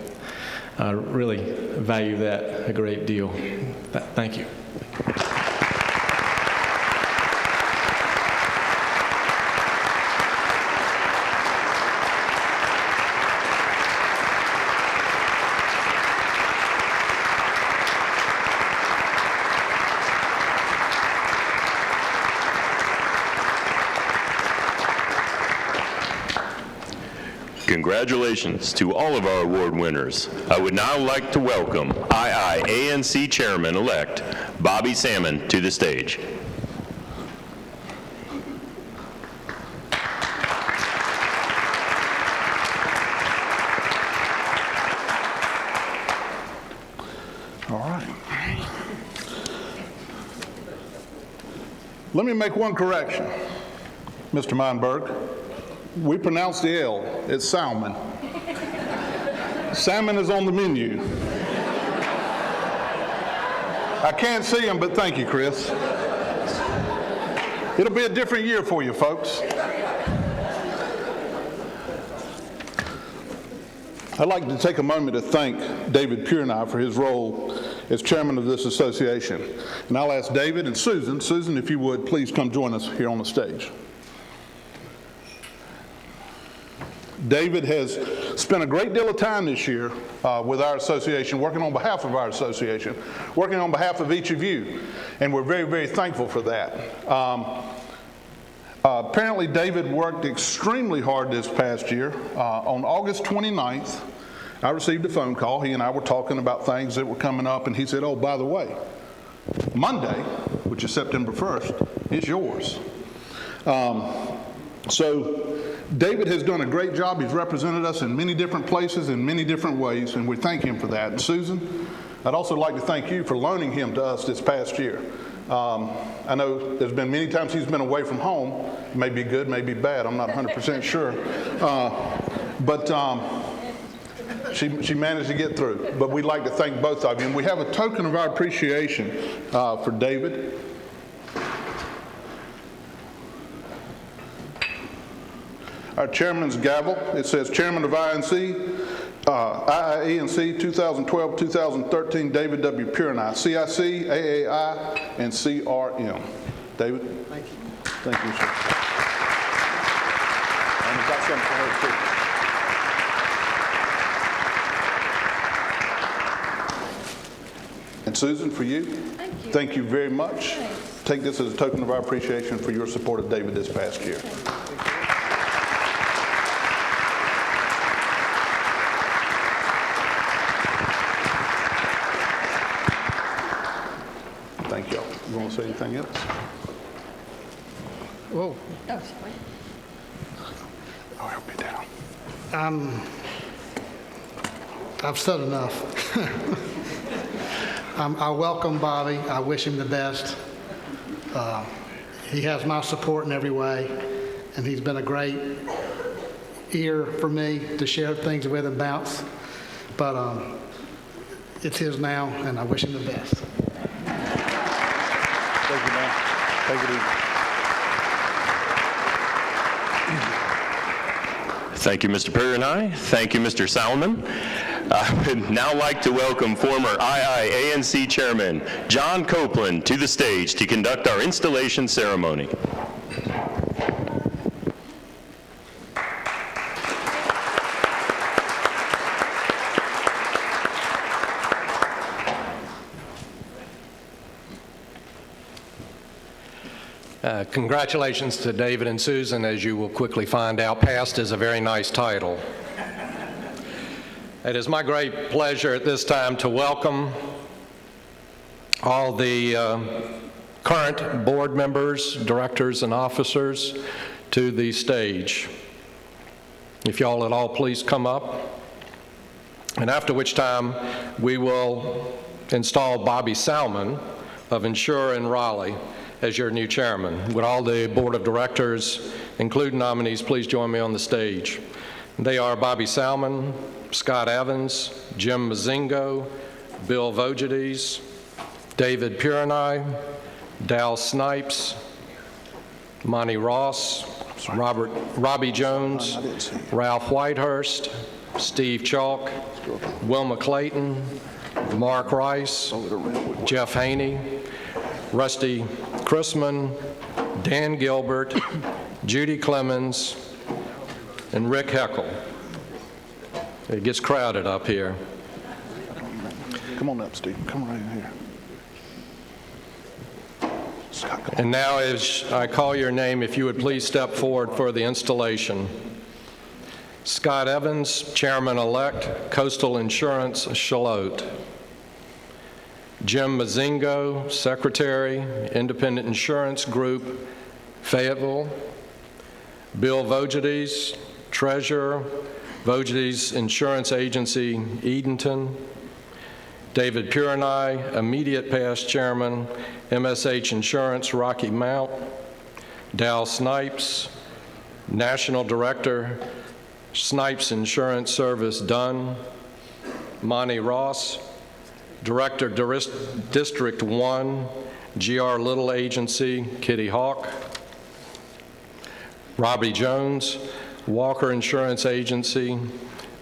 I really value that a great deal. Thank you. Congratulations to all of our award winners. I would now like to welcome IIANC Chairman-elect Bobby Salmon to the stage. Let me make one correction, Mr. Meinberg. We pronounce the L. It's salmon. Salmon is on the menu. I can't see him, but thank you, Chris. It'll be a different year for you, folks. I'd like to take a moment to thank David Purney for his role as chairman of this association. And I'll ask David and Susan. Susan, if you would, please come join us here on the stage. David has spent a great deal of time this year with our association, working on behalf of our association, working on behalf of each of you, and we're very, very thankful for that. Apparently, David worked extremely hard this past year. On August 29th, I received a phone call. He and I were talking about things that were coming up, and he said, oh, by the way, Monday, which is September 1st, is yours. So David has done a great job. He's represented us in many different places in many different ways, and we thank him for that. And Susan, I'd also like to thank you for loaning him to us this past year. I know there's been many times he's been away from home. It may be good, may be bad. I'm not 100% sure. But she managed to get through. But we'd like to thank both of you. And we have a token of our appreciation for David. Our chairman's gavel, it says Chairman of IIANC 2012-2013, David W. Purney, CIC, AAI, and CRM. David? Thank you. Thank you, sir. And I've got something for her, too. And Susan, for you? Thank you. Thank you very much. Take this as a token of our appreciation for your support of David this past year. Thank y'all. You want to say anything else? Whoa. Oh, sorry. Oh, help me down. I've said enough. I welcome Bobby. I wish him the best. He has my support in every way, and he's been a great ear for me to share things with and bounce. But it's his now, and I wish him the best. Thank you, man. Take it easy. Thank you, Mr. Purney. Thank you, Mr. Salmon. I would now like to welcome former IIANC Chairman John Copeland to the stage to conduct our installation ceremony. Congratulations to David and Susan. As you will quickly find out, past is a very nice title. It is my great pleasure at this time to welcome all the current board members, directors, and officers to the stage. If y'all at all please come up, and after which time we will install Bobby Salmon of Insure in Raleigh as your new chairman. Would all the board of directors, including nominees, please join me on the stage. They are Bobby Salmon, Scott Evans, Jim Mazingo, Bill Vogides, David Purney, Dal Snipes, Monty Ross, Robbie Jones, Ralph Whitehurst, Steve Chalk, Wilma Clayton, Mark Rice, Jeff Haney, Rusty Chrisman, Dan Gilbert, Judy Clemens, and Rick Heckel. It gets crowded up here. Come on up, Steve. Come right in here. And now, as I call your name, if you would please step forward for the installation. Scott Evans, Chairman-elect, Coastal Insurance, Charlotte. Jim Mazingo, Secretary, Independent Insurance Group, Fayetteville. Bill Vogides, Treasurer, Vogides Insurance Agency, Edenton. David Purinai, immediate past chairman, MSH Insurance, Rocky Mount. Dal Snipes, national director, Snipes Insurance Service, Dunn. Monty Ross, director, District 1, GR Little Agency, Kitty Hawk. Robbie Jones, Walker Insurance Agency,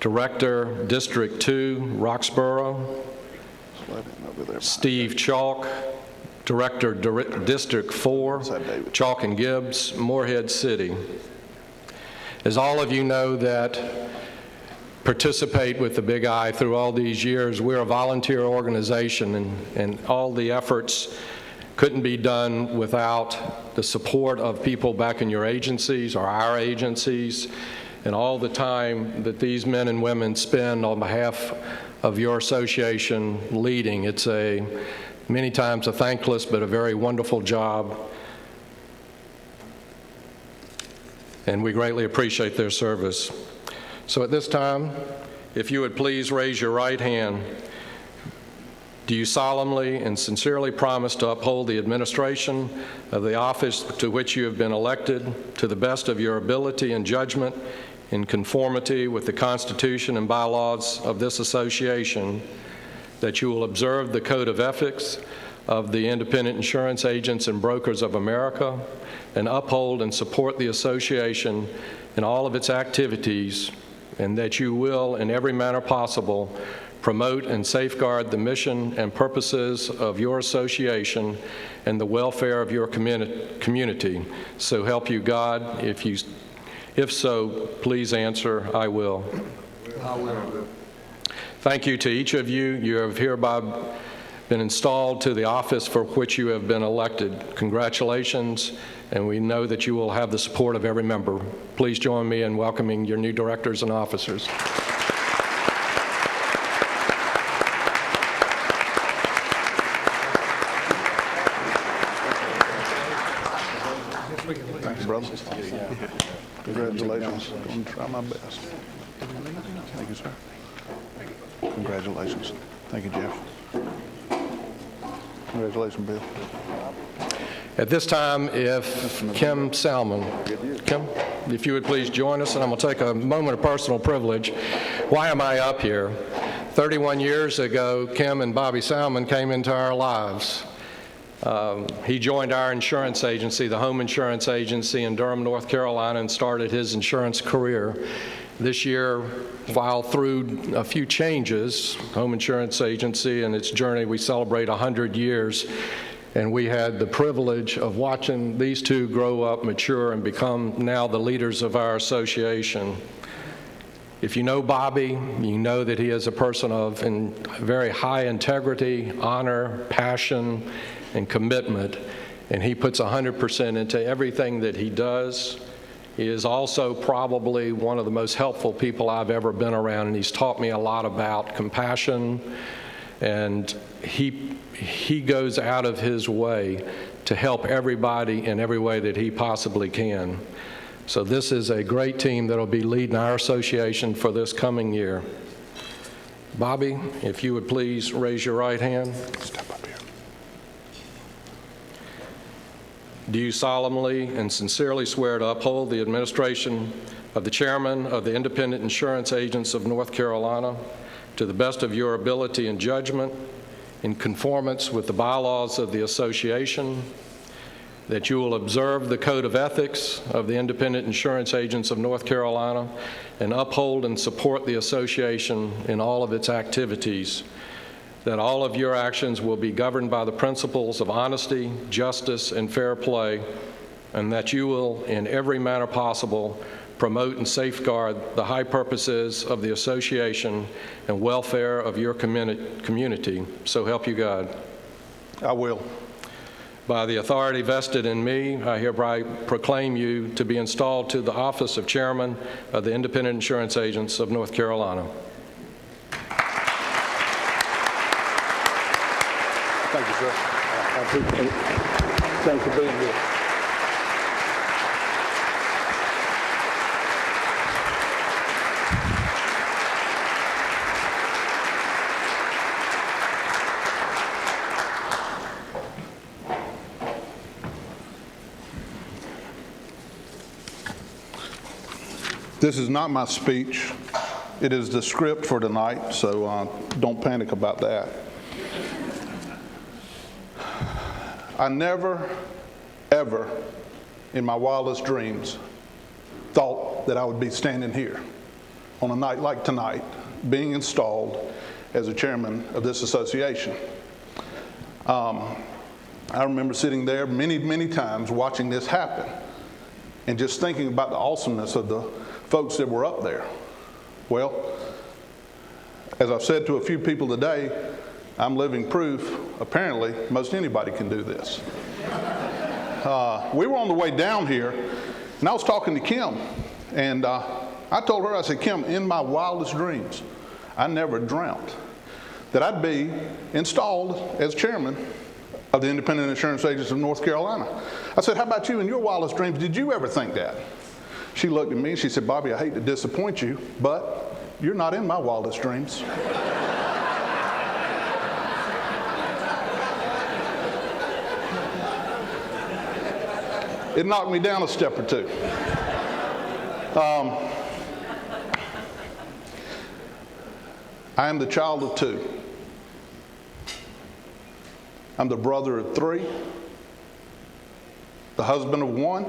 director, District 2, Roxborough. Steve Chalk, director, District 4, Chalk and Gibbs, Morehead City. As all of you know that participate with the Big I through all these years, we're a volunteer organization, and all the efforts couldn't be done without the support of people back in your agencies or our agencies, and all the time that these men and women spend on behalf of your association leading. It's many times a thankless but a very wonderful job, and we greatly appreciate their service. So at this time, if you would please raise your right hand. Do you solemnly and sincerely promise to uphold the administration of the office to which you have been elected to the best of your ability and judgment, in conformity with the Constitution and bylaws of this association, that you will observe the Code of Ethics of the Independent Insurance Agents and Brokers of America, and uphold and support the association in all of its activities, and that you will, in every manner possible, promote and safeguard the mission and purposes of your association and the welfare of your community. So help you God. If so, please answer, I will. I will. Thank you to each of you. You have hereby been installed to the office for which you have been elected. Congratulations, and we know that you will have the support of every member. Please join me in welcoming your new directors and officers. Thank you, brother. Congratulations. I'm going to try my best. Thank you, sir. Congratulations. Thank you, Jeff. Congratulations, Bill. At this time, if Kim Salmon, Kim, if you would please join us, and I'm going to take a moment of personal privilege. Why am I up here? 31 years ago, Kim and Bobby Salmon came into our lives. He joined our insurance agency, the Home Insurance Agency in Durham, North Carolina, and started his insurance career. This year, while through a few changes, Home Insurance Agency and its journey, we celebrate 100 years. And we had the privilege of watching these two grow up, mature, and become now the leaders of our association. If you know Bobby, you know that he is a person of very high integrity, honor, passion, and commitment, and he puts 100% into everything that he does. He is also probably one of the most helpful people I've ever been around, and he's taught me a lot about compassion, and he goes out of his way to help everybody in every way that he possibly can. So this is a great team that will be leading our association for this coming year. Bobby, if you would please raise your right hand. Step up here. Do you solemnly and sincerely swear to uphold the administration of the chairman of the Independent Insurance Agents of North Carolina to the best of your ability and judgment, in conformance with the bylaws of the association, that you will observe the Code of Ethics of the Independent Insurance Agents of North Carolina and uphold and support the association in all of its activities, that all of your actions will be governed by the principles of honesty, justice, and fair play, and that you will, in every manner possible, promote and safeguard the high purposes of the association and welfare of your community. So help you God. I will. By the authority vested in me, I hereby proclaim you to be installed to the office of Chairman of the Independent Insurance Agents of North Carolina. Thank you, sir. I appreciate it. Thanks for being here. This is not my speech. It is the script for tonight, so don't panic about that. I never, ever, in my wildest dreams, thought that I would be standing here on a night like tonight, being installed as a chairman of this association. I remember sitting there many, many times watching this happen and just thinking about the awesomeness of the folks that were up there. Well, as I've said to a few people today, I'm living proof, apparently, most anybody can do this. We were on the way down here, and I was talking to Kim, and I told her, I said, Kim, in my wildest dreams, I never dreamt that I'd be installed as chairman of the Independent Insurance Agents of North Carolina. I said, how about you in your wildest dreams? Did you ever think that? She looked at me and she said, Bobby, I hate to disappoint you, but you're not in my wildest dreams. It knocked me down a step or two. I am the child of two. I'm the brother of three, the husband of one,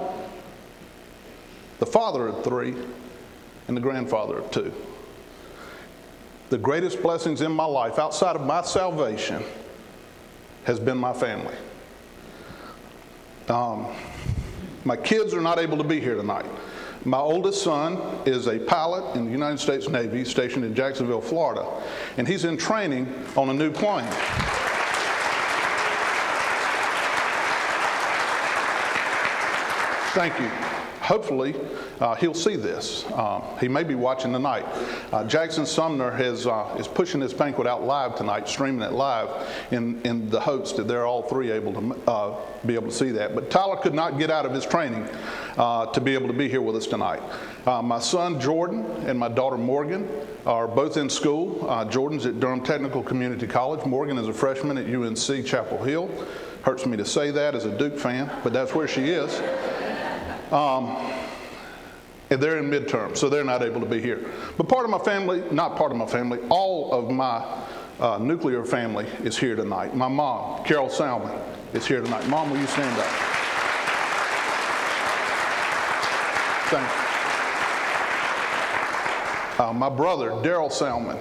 the father of three, and the grandfather of two. The greatest blessings in my life, outside of my salvation, has been my family. My kids are not able to be here tonight. My oldest son is a pilot in the United States Navy stationed in Jacksonville, Florida, and he's in training on a new plane. Thank you. Hopefully, he'll see this. He may be watching tonight. Jackson Sumner is pushing this banquet out live tonight, streaming it live in the hopes that they're all three able to be able to see that. But Tyler could not get out of his training to be able to be here with us tonight. My son Jordan and my daughter Morgan are both in school. Jordan's at Durham Technical Community College. Morgan is a freshman at UNC Chapel Hill. Hurts me to say that as a Duke fan, but that's where she is. And they're in midterm, so they're not able to be here. But part of my family, not part of my family, all of my nuclear family is here tonight. My mom, Carol Salmon, is here tonight. Mom, will you stand up? Thank you. My brother, Daryl Salmon,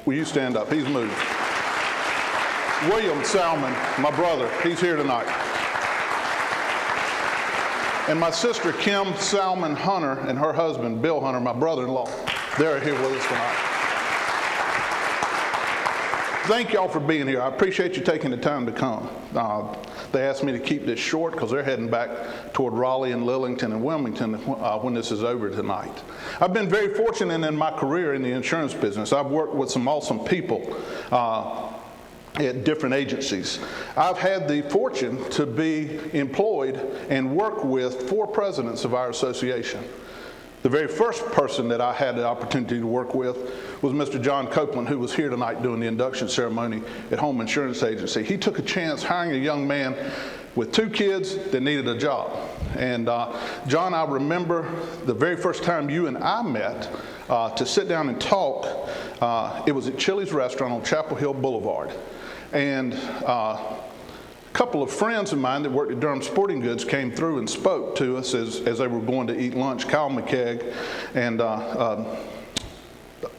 will you stand up? He's moved. William Salmon, my brother, he's here tonight. And my sister, Kim Salmon Hunter, and her husband, Bill Hunter, my brother-in-law, they're here with us tonight. Thank y'all for being here. I appreciate you taking the time to come. They asked me to keep this short because they're heading back toward Raleigh and Lillington and Wilmington when this is over tonight. I've been very fortunate in my career in the insurance business. I've worked with some awesome people at different agencies. I've had the fortune to be employed and work with 4 presidents of our association. The very first person that I had the opportunity to work with was Mr. John Copeland, who was here tonight doing the induction ceremony at Home Insurance Agency. He took a chance hiring a young man with 2 kids that needed a job. And John, I remember the very first time you and I met to sit down and talk. It was at Chili's restaurant on Chapel Hill Boulevard. And a couple of friends of mine that worked at Durham Sporting Goods came through and spoke to us as they were going to eat lunch. Kyle McKegg and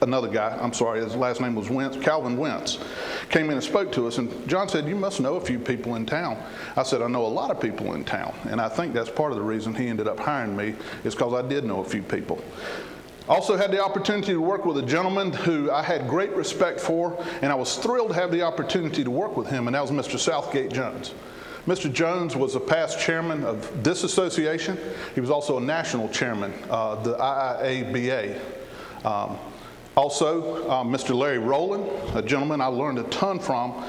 another guy, I'm sorry, his last name was Wentz, Calvin Wentz, came in and spoke to us. And John said, you must know a few people in town. I said, I know a lot of people in town. And I think that's part of the reason he ended up hiring me, is because I did know a few people. Also had the opportunity to work with a gentleman who I had great respect for, and I was thrilled to have the opportunity to work with him, and that was Mr. Southgate Jones. Mr. Jones was a past chairman of this association. He was also a national chairman of the IIABA. Also, Mr. Larry Rowland, a gentleman I learned a ton from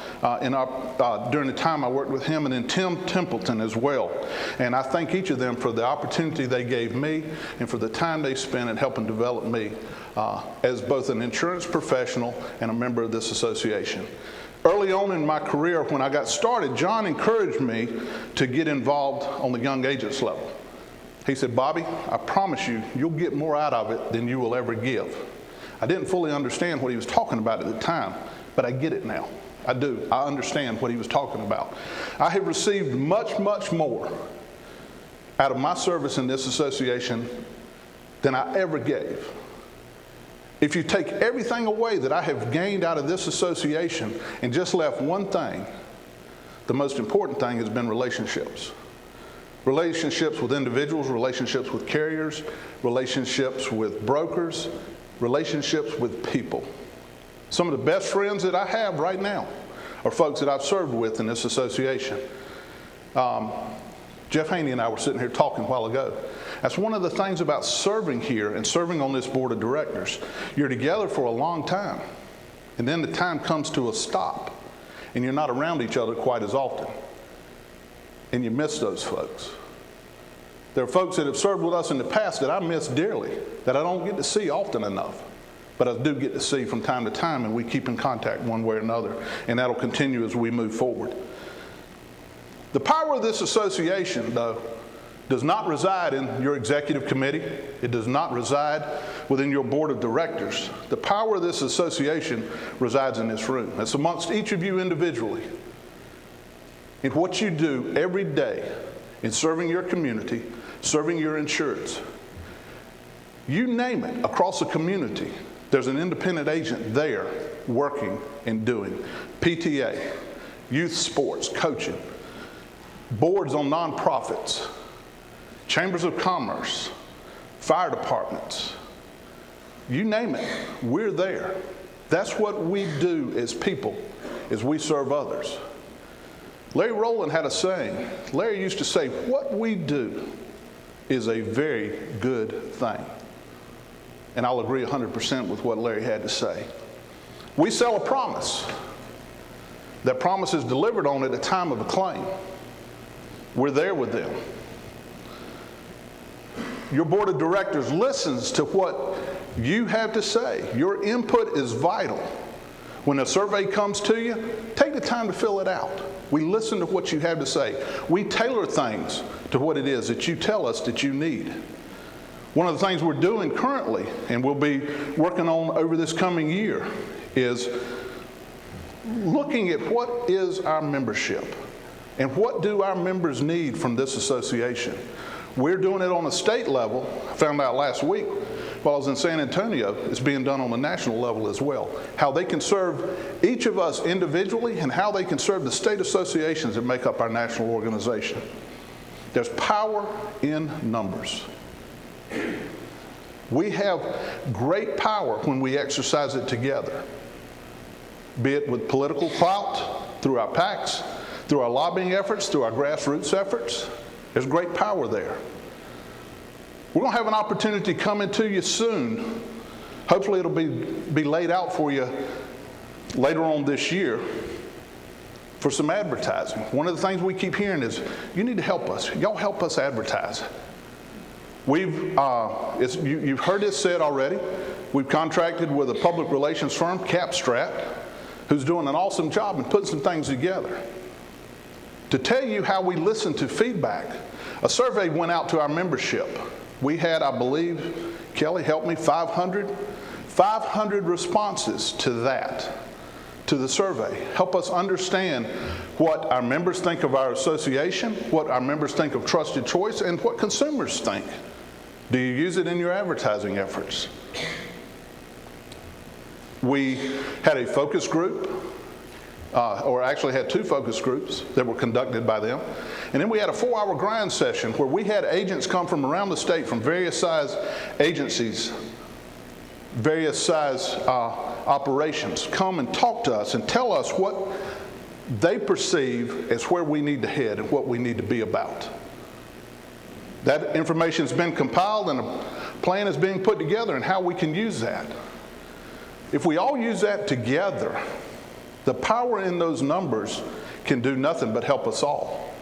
during the time I worked with him, and then Tim Templeton as well. And I thank each of them for the opportunity they gave me and for the time they spent in helping develop me as both an insurance professional and a member of this association. Early on in my career, when I got started, John encouraged me to get involved on the young agents level. He said, Bobby, I promise you, you'll get more out of it than you will ever give. I didn't fully understand what he was talking about at the time, but I get it now. I do. I understand what he was talking about. I have received much, much more out of my service in this association than I ever gave. If you take everything away that I have gained out of this association and just left one thing, the most important thing has been relationships. Relationships with individuals, relationships with carriers, relationships with brokers, relationships with people. Some of the best friends that I have right now are folks that I've served with in this association. Jeff Haney and I were sitting here talking a while ago. That's one of the things about serving here and serving on this board of directors. You're together for a long time, and then the time comes to a stop, and you're not around each other quite as often. And you miss those folks. There are folks that have served with us in the past that I miss dearly, that I don't get to see often enough, but I do get to see from time to time, and we keep in contact one way or another, and that'll continue as we move forward. The power of this association, though, does not reside in your executive committee. It does not reside within your board of directors. The power of this association resides in this room. It's amongst each of you individually. In what you do every day in serving your community, serving your insurance. You name it, across the community, there's an independent agent there working and doing. PTA, youth sports, coaching, boards on nonprofits, chambers of commerce, fire departments. You name it, we're there. That's what we do as people, is we serve others. Larry Rowland had a saying. Larry used to say, what we do is a very good thing. And I'll agree 100% with what Larry had to say. We sell a promise. That promise is delivered on at a time of a claim. We're there with them. Your board of directors listens to what you have to say. Your input is vital. When a survey comes to you, take the time to fill it out. We listen to what you have to say. We tailor things to what it is that you tell us that you need. One of the things we're doing currently, and we'll be working on over this coming year, is looking at what is our membership and what do our members need from this association. We're doing it on a state level. I found out last week while I was in San Antonio, it's being done on the national level as well. How they can serve each of us individually and how they can serve the state associations that make up our national organization. There's power in numbers. We have great power when we exercise it together, be it with political clout, through our PACs, through our lobbying efforts, through our grassroots efforts. There's great power there. We're going to have an opportunity coming to you soon. Hopefully it'll be laid out for you later on this year for some advertising. One of the things we keep hearing is, you need to help us. Y'all help us advertise. You've heard it said already. We've contracted with a public relations firm, Capstrat, who's doing an awesome job and putting some things together. To tell you how we listen to feedback, a survey went out to our membership. We had, I believe, Kelly, help me, 500 responses to that, to the survey. Help us understand what our members think of our association, what our members think of Trusted Choice, and what consumers think. Do you use it in your advertising efforts? We had a focus group, or actually had 2 focus groups that were conducted by them. And then we had a 4-hour grind session where we had agents come from around the state from various size agencies, various size operations, come and talk to us and tell us what they perceive as where we need to head and what we need to be about. That information has been compiled and a plan is being put together and how we can use that. If we all use that together, the power in those numbers can do nothing but help us all.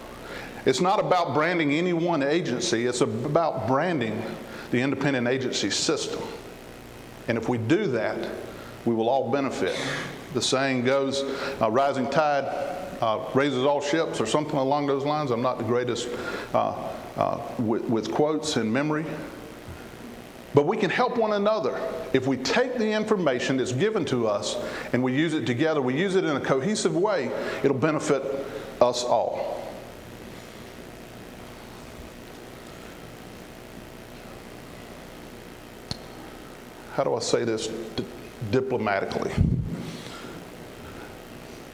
It's not about branding any one agency, it's about branding the independent agency system. And if we do that, we will all benefit. The saying goes, rising tide raises all ships, or something along those lines. I'm not the greatest with quotes and memory. But we can help one another if we take the information that's given to us and we use it together, we use it in a cohesive way, it'll benefit us all. How do I say this diplomatically?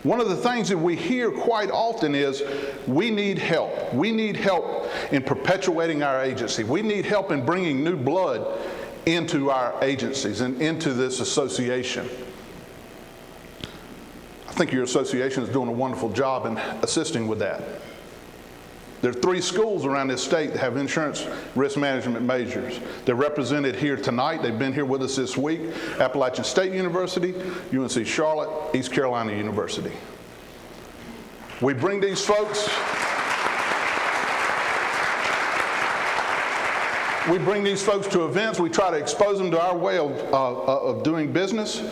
One of the things that we hear quite often is we need help. We need help in perpetuating our agency. We need help in bringing new blood into our agencies and into this association. I think your association is doing a wonderful job in assisting with that. There are 3 schools around this state that have insurance risk management majors. They're represented here tonight. They've been here with us this week. Appalachian State University, UNC Charlotte, East Carolina University. We bring these folks, to events. We try to expose them to our way of doing business.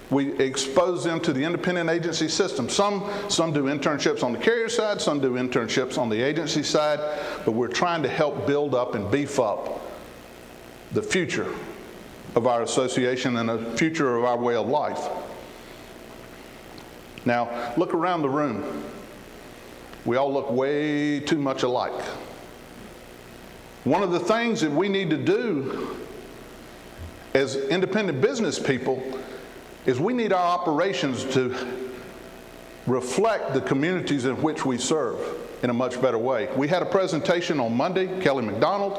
We expose them to the independent agency system. Some do internships on the carrier side, some do internships on the agency side, but we're trying to help build up and beef up the future of our association and the future of our way of life. Now, look around the room. We all look way too much alike. One of the things that we need to do as independent business people is we need our operations to reflect the communities in which we serve in a much better way. We had a presentation on Monday, Kelly McDonald,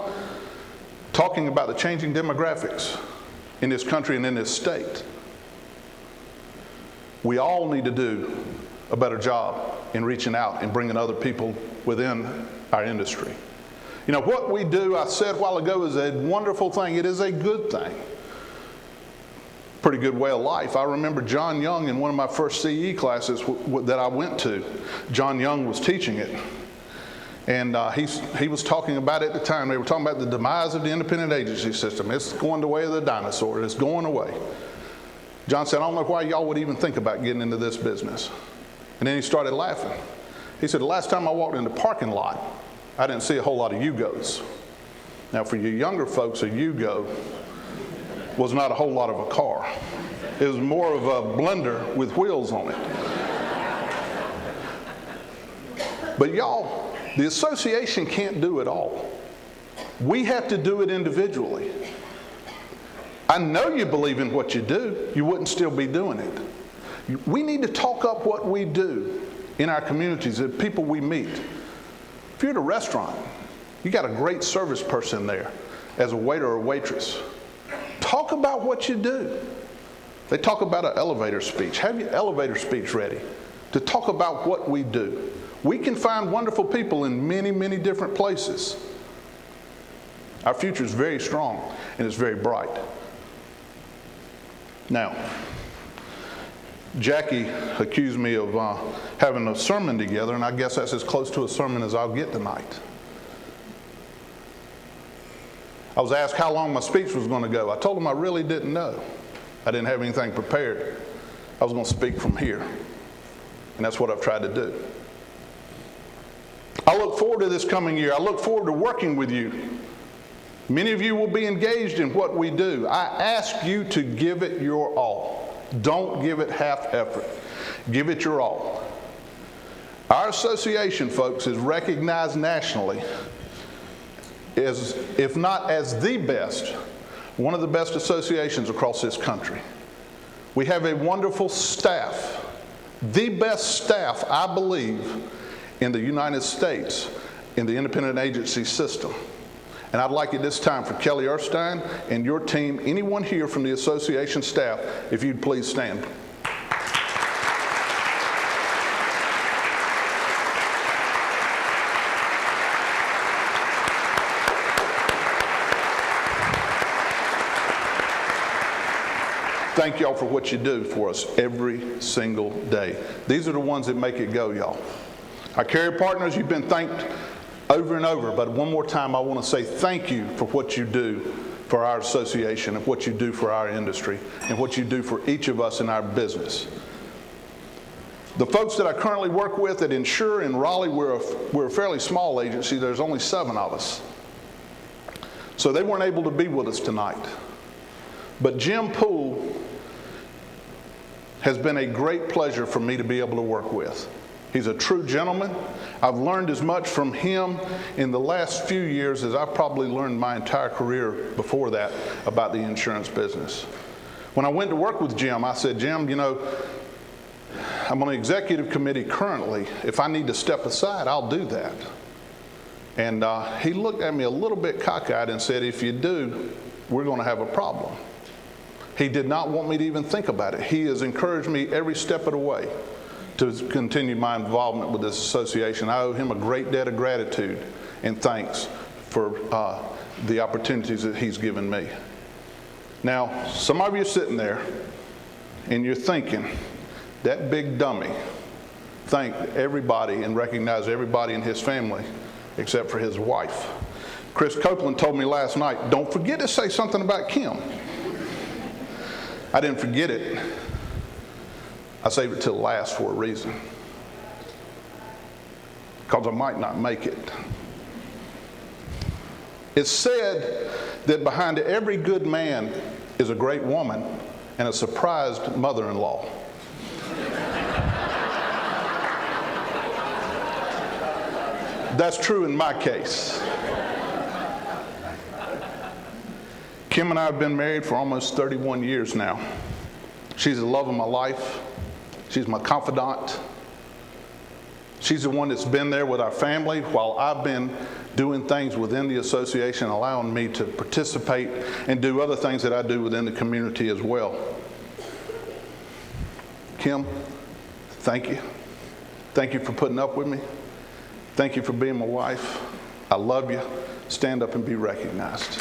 talking about the changing demographics in this country and in this state. We all need to do a better job in reaching out and bringing other people within our industry. You know, what we do, I said a while ago, is a wonderful thing. It is a good thing. Pretty good way of life. I remember John Young in one of my first CE classes that I went to. John Young was teaching it. And he was talking about it at the time. They were talking about the demise of the independent agency system. It's going the way of the dinosaur. It's going away. John said, I don't know why y'all would even think about getting into this business. And then he started laughing. He said, the last time I walked in the parking lot, I didn't see a whole lot of Yugos. Now for you younger folks, a Yugo was not a whole lot of a car. It was more of a blender with wheels on it. But y'all, the association can't do it all. We have to do it individually. I know you believe in what you do. You wouldn't still be doing it. We need to talk up what we do in our communities, the people we meet. If you're at a restaurant, you got a great service person there as a waiter or waitress. Talk about what you do. They talk about an elevator speech. Have your elevator speech ready to talk about what we do. We can find wonderful people in many, many different places. Our future is very strong and it's very bright. Now, Jackie accused me of having a sermon together, and I guess that's as close to a sermon as I'll get tonight. I was asked how long my speech was going to go. I told them I really didn't know. I didn't have anything prepared. I was going to speak from here, and that's what I've tried to do. I look forward to this coming year. I look forward to working with you. Many of you will be engaged in what we do. I ask you to give it your all. Don't give it half effort. Give it your all. Our association, folks, is recognized nationally as, if not as the best, one of the best associations across this country. We have a wonderful staff, the best staff, I believe, in the United States in the independent agency system. And I'd like at this time for Kelly Erstein and your team, anyone here from the association staff, if you'd please stand. Thank y'all for what you do for us every single day. These are the ones that make it go, y'all. Our carrier partners, you've been thanked over and over, but one more time I want to say thank you for what you do for our association and what you do for our industry and what you do for each of us in our business. The folks that I currently work with at Insure in Raleigh, we're a fairly small agency. There's only 7 of us. So they weren't able to be with us tonight. But Jim Poole has been a great pleasure for me to be able to work with. He's a true gentleman. I've learned as much from him in the last few years as I've probably learned my entire career before that about the insurance business. When I went to work with Jim, I said, Jim, you know, I'm on the executive committee currently. If I need to step aside, I'll do that. And he looked at me a little bit cockeyed and said, if you do, we're going to have a problem. He did not want me to even think about it. He has encouraged me every step of the way to continue my involvement with this association. I owe him a great debt of gratitude and thanks for the opportunities that he's given me. Now, some of you are sitting there and you're thinking, that big dummy thanked everybody and recognized everybody in his family except for his wife. Chris Copeland told me last night, don't forget to say something about Kim. I didn't forget it. I saved it till last for a reason. Because I might not make it. It's said that behind every good man is a great woman and a surprised mother-in-law. That's true in my case. Kim and I have been married for almost 31 years now. She's the love of my life. She's my confidant. She's the one that's been there with our family while I've been doing things within the association, allowing me to participate and do other things that I do within the community as well. Kim, thank you. Thank you for putting up with me. Thank you for being my wife. I love you. Stand up and be recognized.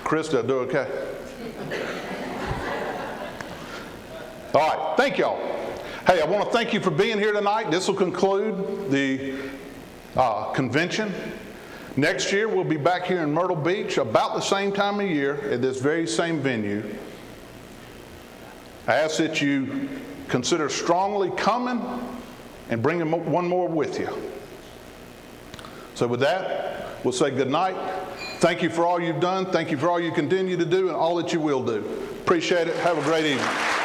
Chris, did I do okay? All right, thank y'all. Hey, I want to thank you for being here tonight. This will conclude the convention. Next year, we'll be back here in Myrtle Beach about the same time of year at this very same venue. I ask that you consider strongly coming and bringing one more with you. So with that, we'll say good night. Thank you for all you've done. Thank you for all you continue to do and all that you will do. Appreciate it. Have a great evening.